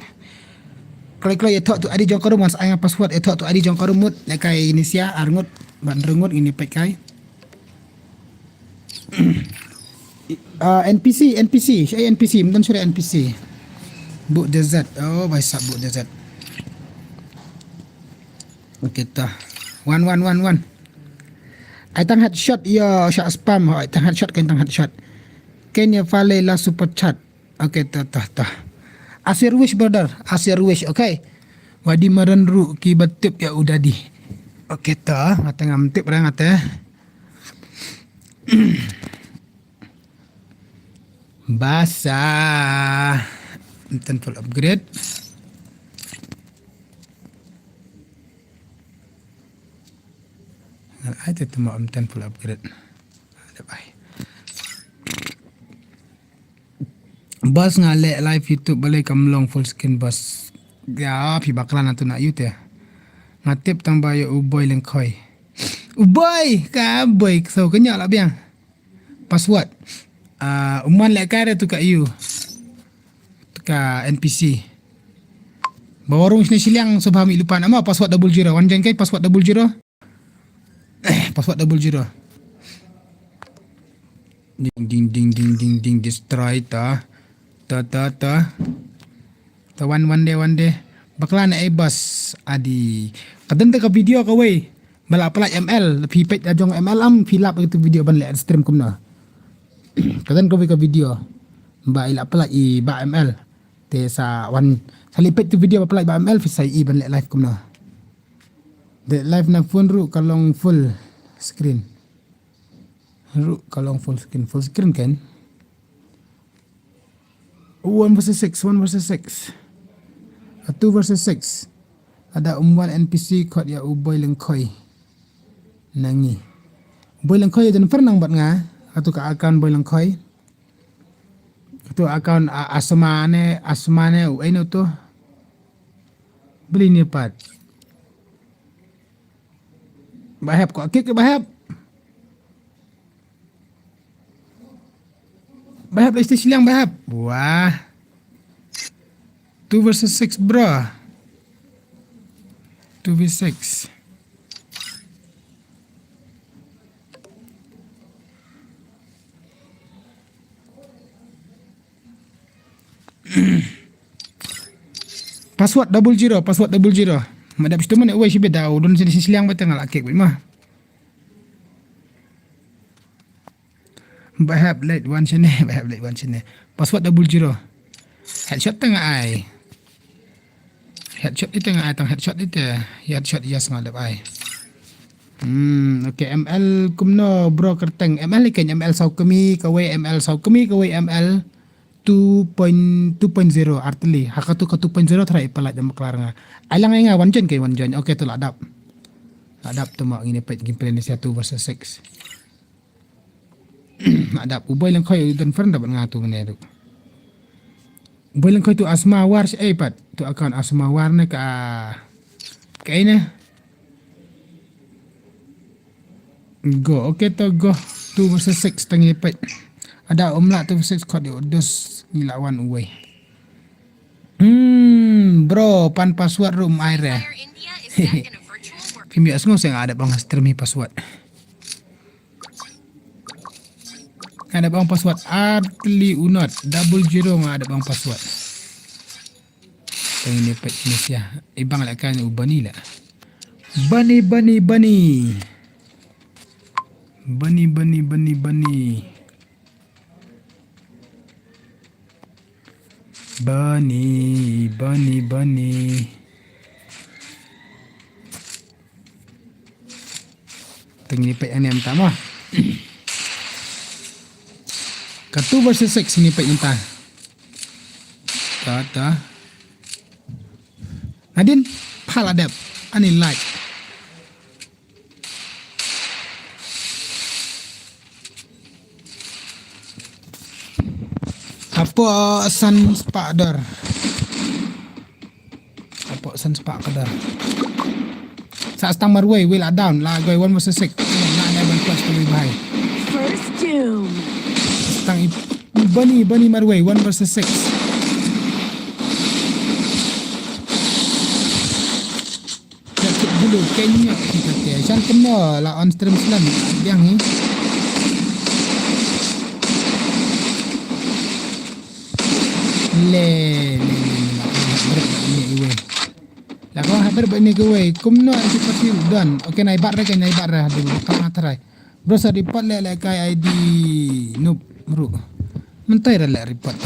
kloi etok tu adi jong karum mas ayang password etok tu adi jong karum mut lekai inisia arngut ban rengut ini pekai NPC saya NPC mungkin sudah NPC book desert oh baisa book desert okey tah 1111 I tang headshot ya shot spam I tang headshot kan tang headshot Kenya Valley la super chat okey tah Asir wish brother Asir wish okey wadi maran ru ki betip ya udah di okey tah tengah mentip orang kata basah enten full upgrade ada tu mau enten full upgrade ada baik bas ngale live YouTube balik kamlong full screen bas ya pi bakalan tu nak YouTube ngatip tambah ya uboy lengkoi uboy ka boy so kenyak lah biang password uman lek kare tu kat you tu ka NPC bawarung sini siliang sebab lupa nama password 00 wan jeng kai password 00 password 00 ding destroy ta one day bakalan bas adi kadang ka video ka we bala pelak ML lebih pet ajong ML am filap itu video ban lek stream kumna kadang ka video ba ila pelak ba ML te sa wan salipet tu video pelak ba ML fisai ban lek live kumna de live na phone ru kalong full screen ru kalong full screen kan 1 versus 6 2 versus 6 ada umwan NPC Khot ya uboy lengkoi nangi boy lengkoi dan pernah buat nga atau ka account boy lengkoi itu account asmane uaino tu beli ni pat bahap kok kik bahap PlayStation yang bahap wah 2 versus 6 bro 2v6 password 00 madap situ mana wei sibe tahu don sini siliang batang ala kek mah bahap late one sini password 00 headshot tengah ai headshot itu tengah ai tang headshot itu headshot yes ngadap ai okay ML kumno bro kerteng ML ikan ML saukemi kawe ML saukemi kawe ML 2.0 artili hakatu ke 2.0 try pelat jam kelar nga alang nga one join okay tu ladap tu mak ini pet gameplay ni 1 versus 6 adap uboy lang koy don friend dapat ngatu mene tu uboy lang koy tu asma war pat tu account asma war ne ka ini go okay to go 2 versus 6 tangi pet ada umla tu 6 Khot di udus nilawan uwe bro pan password room air Fire India is set in a virtual world. Kimi asmo saya ada bang stream password ada bang password artli unot 00 ada bang password ini pet Indonesia ibang lah kan ubani lah bani tinggi pet yang pertama ke 2 versus 6 ni pet entah ta. Nadin phala dep ani like. Apa sun spider? Apa sun spider? Sa stang marway will down la goi 1 versus 6. Na never quest to buy. First doom. Stang bunny marway 1 versus 6. Cakap dulu kenya kita kata. Shan kena lah on stream slam yang ni. Le lah kau hampir begini gue kumno seperti dan oke naik bar dulu kalau terai bro sa report le kai ID noob bro mentai le report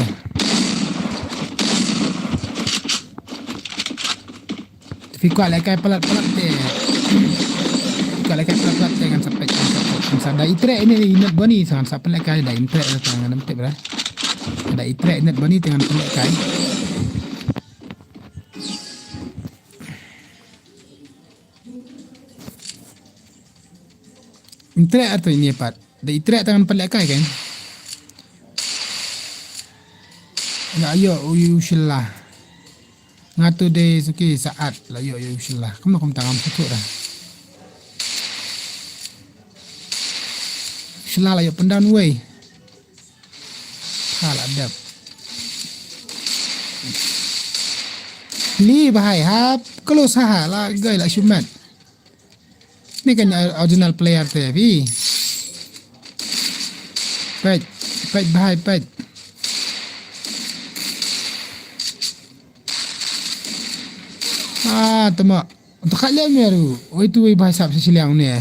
tapi kau le kai pelat deh kau le kai pelat dengan sampai ada itre ini inat bani sangat sampai le kai ada itre tangan nanti bro ada itre inat bani dengan pelak kai Intrek atau ini part? Ada intrek tangan pelak kai kan? Nak ayo usulah. Ngatu deh suki saat lah ayo usulah. Kamu tangan putuk dah. Usulah lah ayo pendan way. Hal adab. Ni bahai hap kalau sah lah gay lah syumat. Ni kan original player tu vi. Pet bahai pet. Tama. Untuk kalian meru. Oh itu bahasa sesilang ni.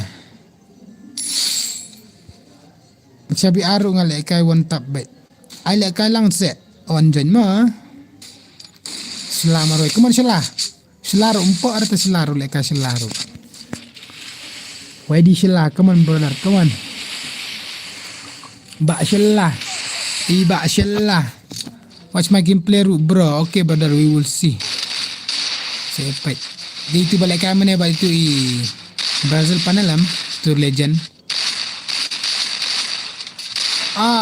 Sabi aru ngalek kai one tap bet. Ai lek kai lang set. On jen ma. Selama roi. Keman selah. Selaru empat atau selaru lek kai selaru. Wadi shelah, come on brother, come on. Bak shelah. Ibak shelah. Watch my gameplay route bro. Okay brother, we will see. Sepat. Dia itu balik kamera balik itu Brazil panalam, tu legend.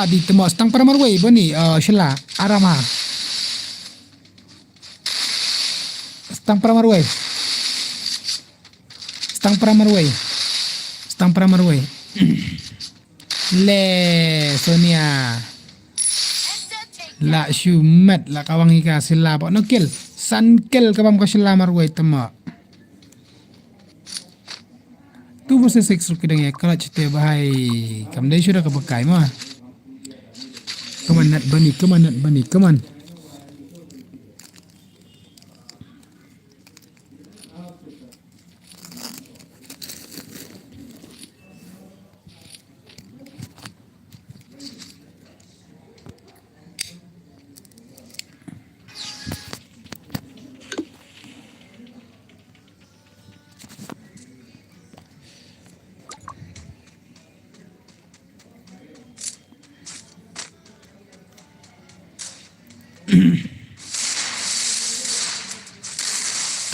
Di temo stang para marway bani shelah arama. Stang para marway. Stang Pramarway. Le Sonia. La syumat la kawang ika sila pak no kill. San kill kabam ka sila marway tama. Tu versus 6 kidang ya kalau cerita bahai. Kam dai sudah kebekai mah. Come on.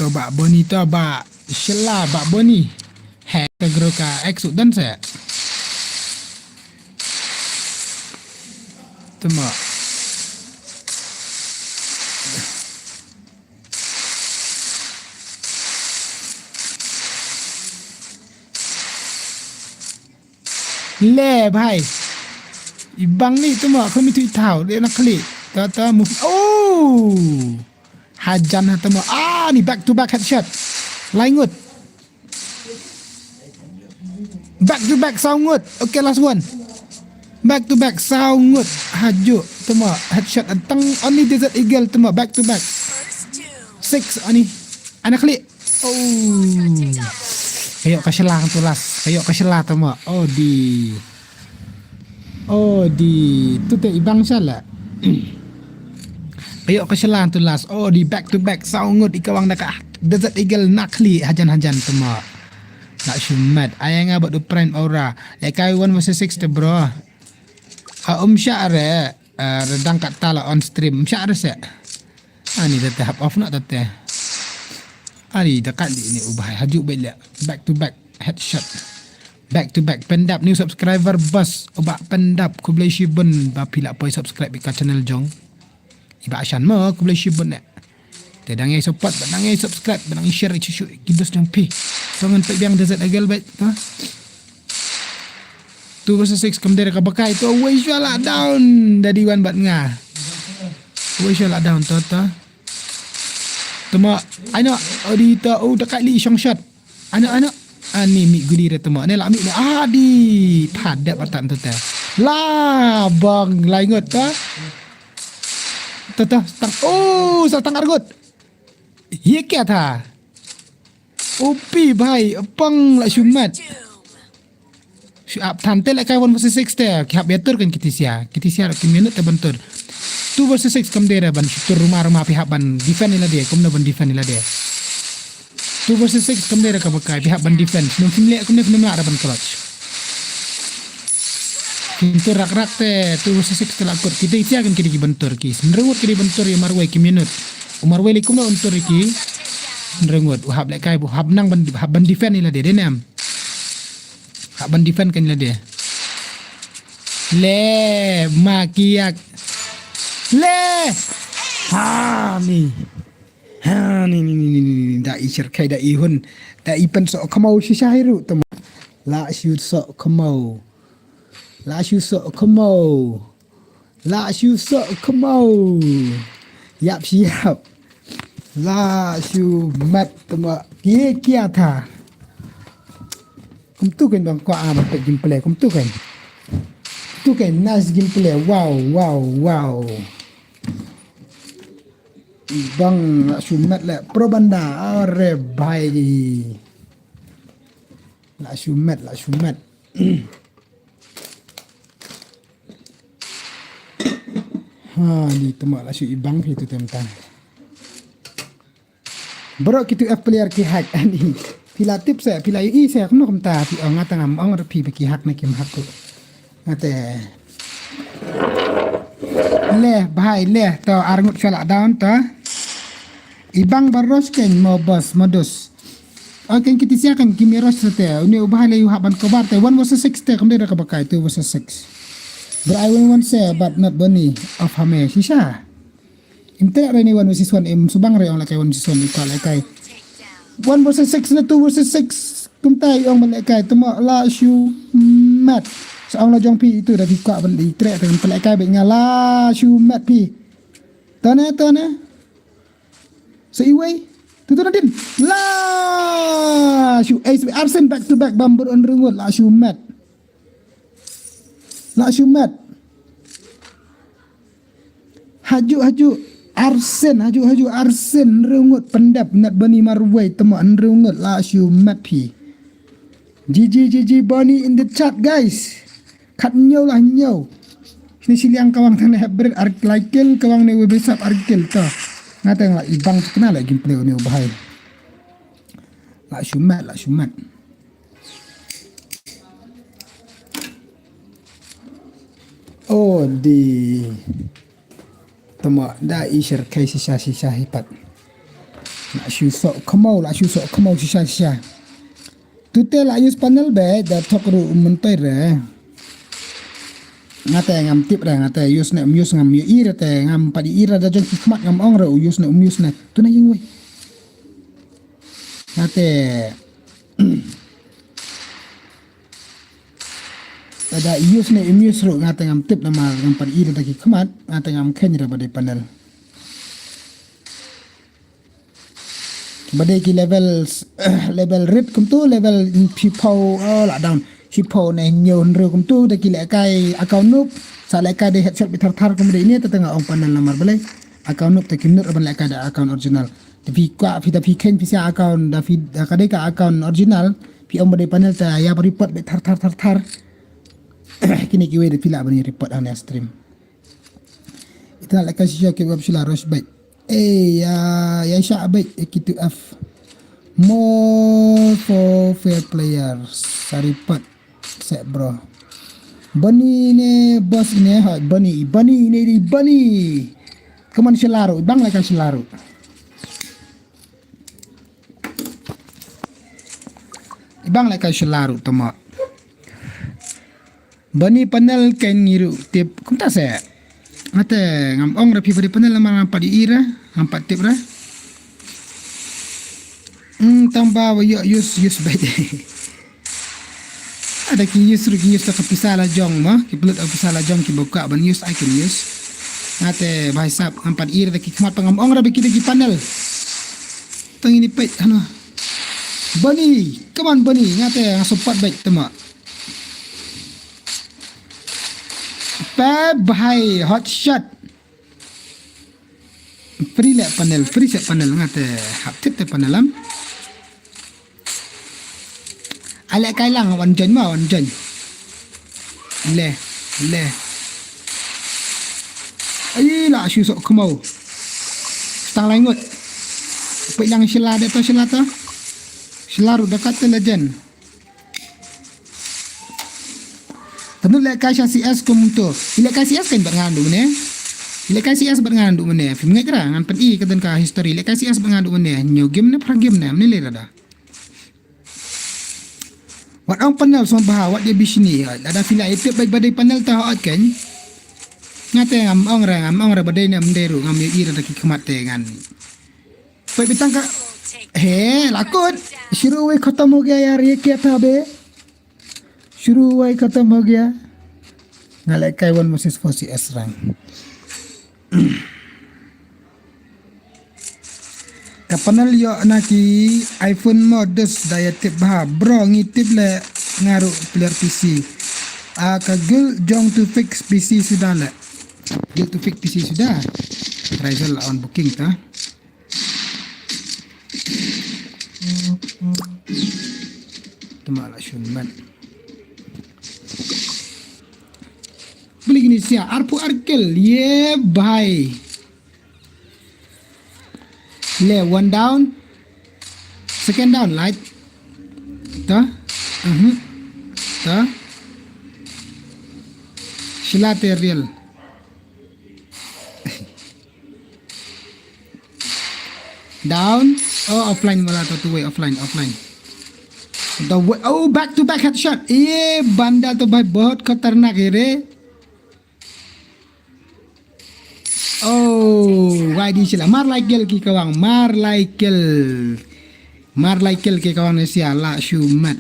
Bak boni tu bak shelah bak boni hack ke geroka exuk dan saya tema le bhai ibang ni tema kami tu tahu dia nak klik tata move hajan hatama ni back to back headshot laingut back to back saungut okay last one back to back saungut haju tama headshot antang only desert eagle tama back to back 6 ani anak klik kayak kaselah tama di tu te ibang salah ayo kesalahan tu last di back to back saungut ikawang nakah desert eagle nakli hajan tema nak syumat ayang abot du prime aura lekai 1 versus 6 tu bro syare redang kat tala on stream syare se Ni teteh off nak teteh. Ni dekat ni ubah haju baik back to back headshot. Back to back pendap new subscriber bus obak pendap ku boleh shibun bapi lak poi subscribe ke channel jong. Iba Shan mo ku boleh shibun nak. Tedangai support, banangai subscribe, banangai share isu kibus jong pi. Songan pe biang desert agal baik ta. 2 versus 6 kemudian ka bakai tu away shot down dari wan bat ngah. Away shot down ta. Tuma ana di ta dekat li shong shot. Ana ni mi gudi re tuma. Ni lah mi di padat patan tu ta. La bang laingot ta. Tata stang stang argot. Ye kya tha? Opi bhai apang la shumat. Ab tante la kai 1 versus 6 te. Kya better kan kitisia ki minute te bentur. 2 versus 6 kam dera ban syukur rumah pihak ban defend ila dia kum na ban defend ila dia 2 versus 6 kam dera ka bakai pihak ban defend nung kimle kum na ada ban clutch pintu rak te 2 versus 6 telah kot kita isi akan kiri bentur ki nrengut kiri bentur ya marwai ki minute umarwai likum na untur ki nrengut uhab lek kai bu hab nang ban defend ila dia denam hab ban defend kan ila dia le makiak le ni da ishar kai da ihun da ipan so khmew si shahiru tem la shu so khmew yap siap la shu mat tem kia tha kum tu kan bang ko am pe gameplay kum tu kan nice gameplay wow bang la shumat la pro banda are bhai la shumat ni temak la shu ibang itu temtan bro kitu F player ki hack ani pila tip saya pila i saya kena kamta pi ngata ngam ong pi ki hack na kim hack ko ngate le bhai le to arngut shala down ta ibang baros ken mo bos modus akan kita siakan kimiros te uni ubah le haban kobar te 1 versus 6 te kemudian ka bakai 2 versus 6 but I will want say but not bunny of hame shisha imte reni 1 versus 1 im subang re on la kai 1 versus 1 ikal kai 1 versus 6 na 2 versus 6 kumtai ong malai kai tuma la shu mat saong la jong pi itu dah dikak ban di trek dengan pelak kai bet ngala shu mat pi tane so iway tu nadin la shu ace absent back to back bambur on rengut la shu mat haju arsen rengut pendap nak bani marwai tema rengut la shu mat pi GG Bonnie in the chat guys kat nyau lah nyau ni siliang kawang tanah hybrid arkikel kawang ni website arkikel ta ngatang lah ibang kenal lah gameplay ni bahai la shumat di tama da ishar kai sisa hipat la shu so khmew sisa tute la use panel be da thokru mentai re ngata ngam tip ra ngata use ngam ira te ngam padi ira da jong khmat ngam ong ra use na tu na ying we ngate ada use ro ngata ngam tip nama ngam padi ira da khmat ngata ngam khen ra bade panel bade ki level red kum tu level people la down Sipo na nyon ro kum tu da kile kai account nup sa la kai de headset bi thar kum de ini ta tengah ong panel lamar bale account nup ta kimner ban la kai da account original tapi ka fi ken fi account da fi ka de ka account original fi ong bade panel ta ya report be thar kini ki we de fila ban report on stream ita la kai sha ke web shila rush bait ya sha bait kitu f more for fair players saripot set bro Bunny ni bos ni ha bunny Come on, selaru. Bang lah kan selaru. Ibang lah kan selaru tama. Bani panel kan ngiru tip. Kum tak saya. Mate ngam ong rapi pada panel lama nampak di ira, nampak tip ra. Tambah yo use baik. Ada ki use tak pisala jong mah, ki pelut pisala jong ki buka ban use I can use. Nate bahasa nampak di ira ki kemat pangam ong rapi ki panel. Tang ini pet ano. Bunny, come on Bunny, ngate support baik tama. Pab hai hot shot. Free set panel ngate hap tip te panelam. Alek kailang wan jen. Le. Ai la shu sok khmew. Stang langut. Pelang sila tu. Selaru dekat legend. Tentu lekai CS kum tu. Lekai CS kan bernganduk ni. Lekai CS bernganduk ni. Film ngai kira ngan pen I keden ka history. Lekai CS bernganduk ni. New game ni perang game ni. Ni le dah. Wat ang panel som bahawa dia bisni. Ada fila itu baik badai panel tahu kan. Ngate ngam ong ra badai ni menderu ngam ira dak kemate ngan. Baik bitang ka हे लाकुट शुरू हुई खत्म हो गया यार ये क्या था बे शुरू हुआ ही खत्म हो गया ngalek kaiwan versus 4CS rang kapanal yo naki iPhone modus daya tip bah bro ngitip le ngaruh player PC kagul jong to fix PC sudah le gil to fix PC sudah Rizal on booking ta Temala Shunman beli gini sia arpu arkel ye bhai le one down second down light ta ta shilate real down offline wala to way offline the way, back to back headshot ye bandal to bhai bahut khatarnak hai re why di sila mar like gel ki kawang mar like ke kawang sia la shumat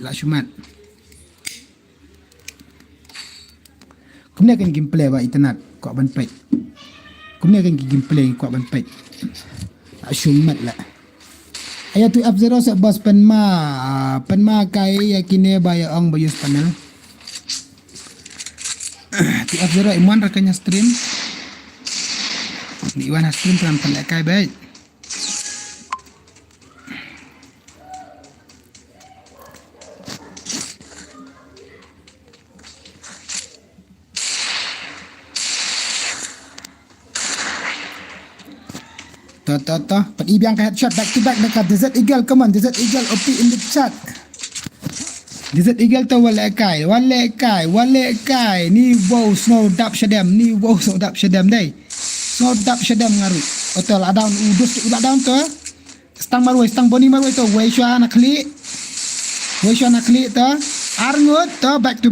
kumne kan gameplay ba internet ko ban pet kumne kan gameplay ko ban pet la shumat la aya tu F0 sa boss penma kai yakine ba ya ong bayus panel tu F0 iman rakanya stream ni wan stream pelan pelan kai baik Pat Ibiang ke headshot back to back dekat Desert Eagle. Come on Desert Eagle OP in the chat. Desert Eagle tu wale kai ni wow snow dap shadam dai snow dap shadam ngaru hotel ada udus udah down tu stang boni marwai tu weisha nak klik tu arngut tu back to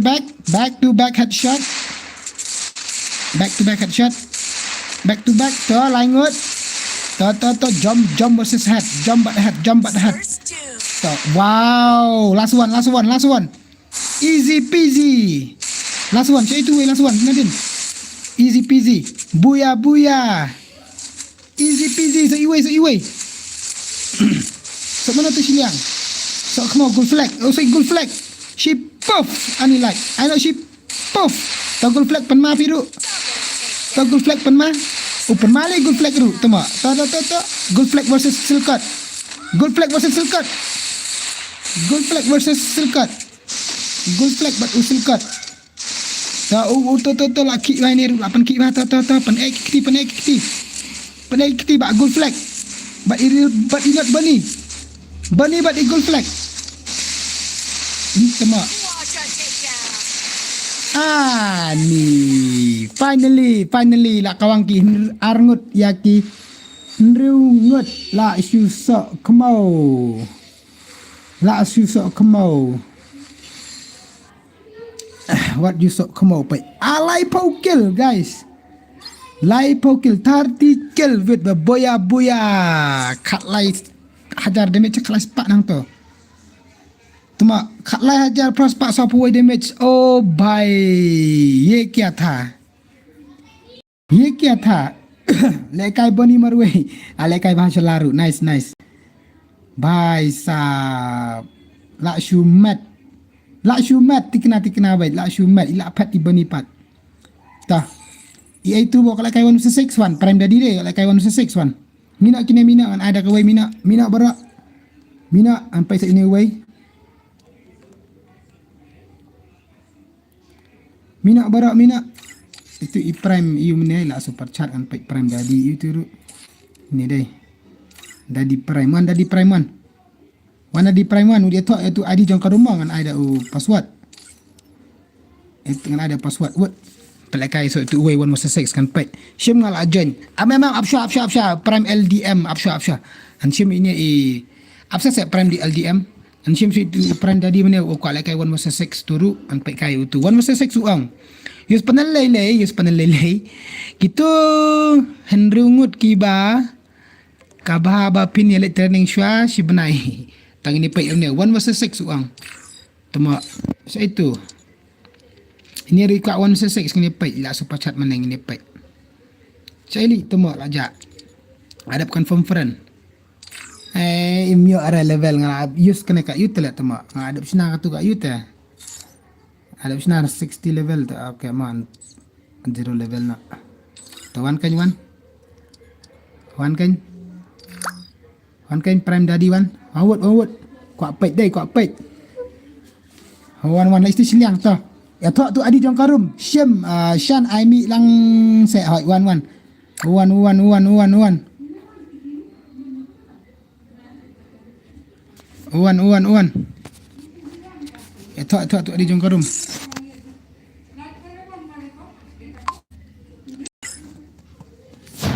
back headshot back to back tu langut to jump versus head jump but head so, wow last one easy peasy last one Nadine easy peasy buya easy peasy so iway so mana tu siliang so khmew gold flag she puff ani like I know she puff to gold flag pan ma piru to gold flag pan ma open male gold flag ru tama to gold flag versus silkat gold flag but silkat ta to laki lain ni 8 ki ta pan ekti ba gold flag but not bunny but gold flag tama Ni finally lah kawan ki arngut iaki ngut la isu sok khmew what you sok khmew pai alai pokil guys lai pokil 30 kill with the boya kat lai hajar damage kelas 4 nang tu Tuma kat lai hajar plus 4 support damage oh bhai ye kya tha lekai bani marwe lekai bahasa laru nice bhai sab la shumat tikna bai la shumat ila pat di bani pat ta iaitu bo kalau kai 161 prime dah dire kalau kai 161 mina kini mina an ada kawai mina berak mina sampai saat ini wei mina berak mina itu i prime you menai lah super chat an prime dadi itu ni deh dadi prime 1 Wana di prime 1 dia tak itu ID jangka rumah kan ada password itu kan ada password what pelakai so itu way 116 kan pai shim ngal ajen memang absha prime LDM absha an shim ini absha set prime di LDM an shim itu prime tadi mana ko lakai 116 turu an pai kai itu 116 uang yus panel lele gitu henrungut kiba kabah pin electronic shwa si benai tang ini pai ni 116 uang tuma so itu ini record 116 kini pai la super chat mana ini pai Cili temu aja ada confirm friend imyo ara level nga use kena ka yut la temu ada sina ka tu ka yut ada sina 60 level ta okay man 0 level na to one kan prime dadi one awut ko apet wan lagi siliang to ya thok tu adi jong karum shem shan ai mi lang se hoi wan ya thok tu adi jong karum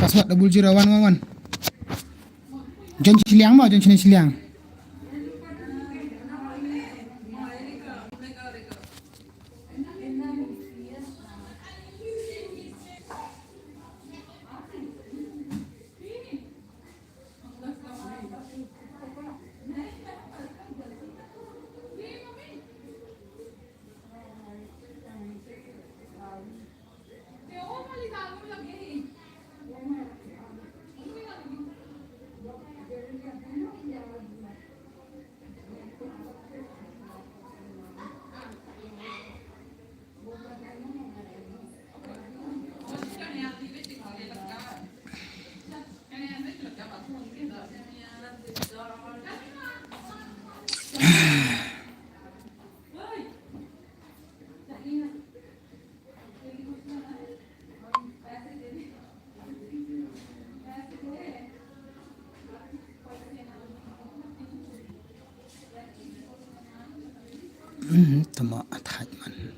password 00111 jon siliang mau jon siliang tama at man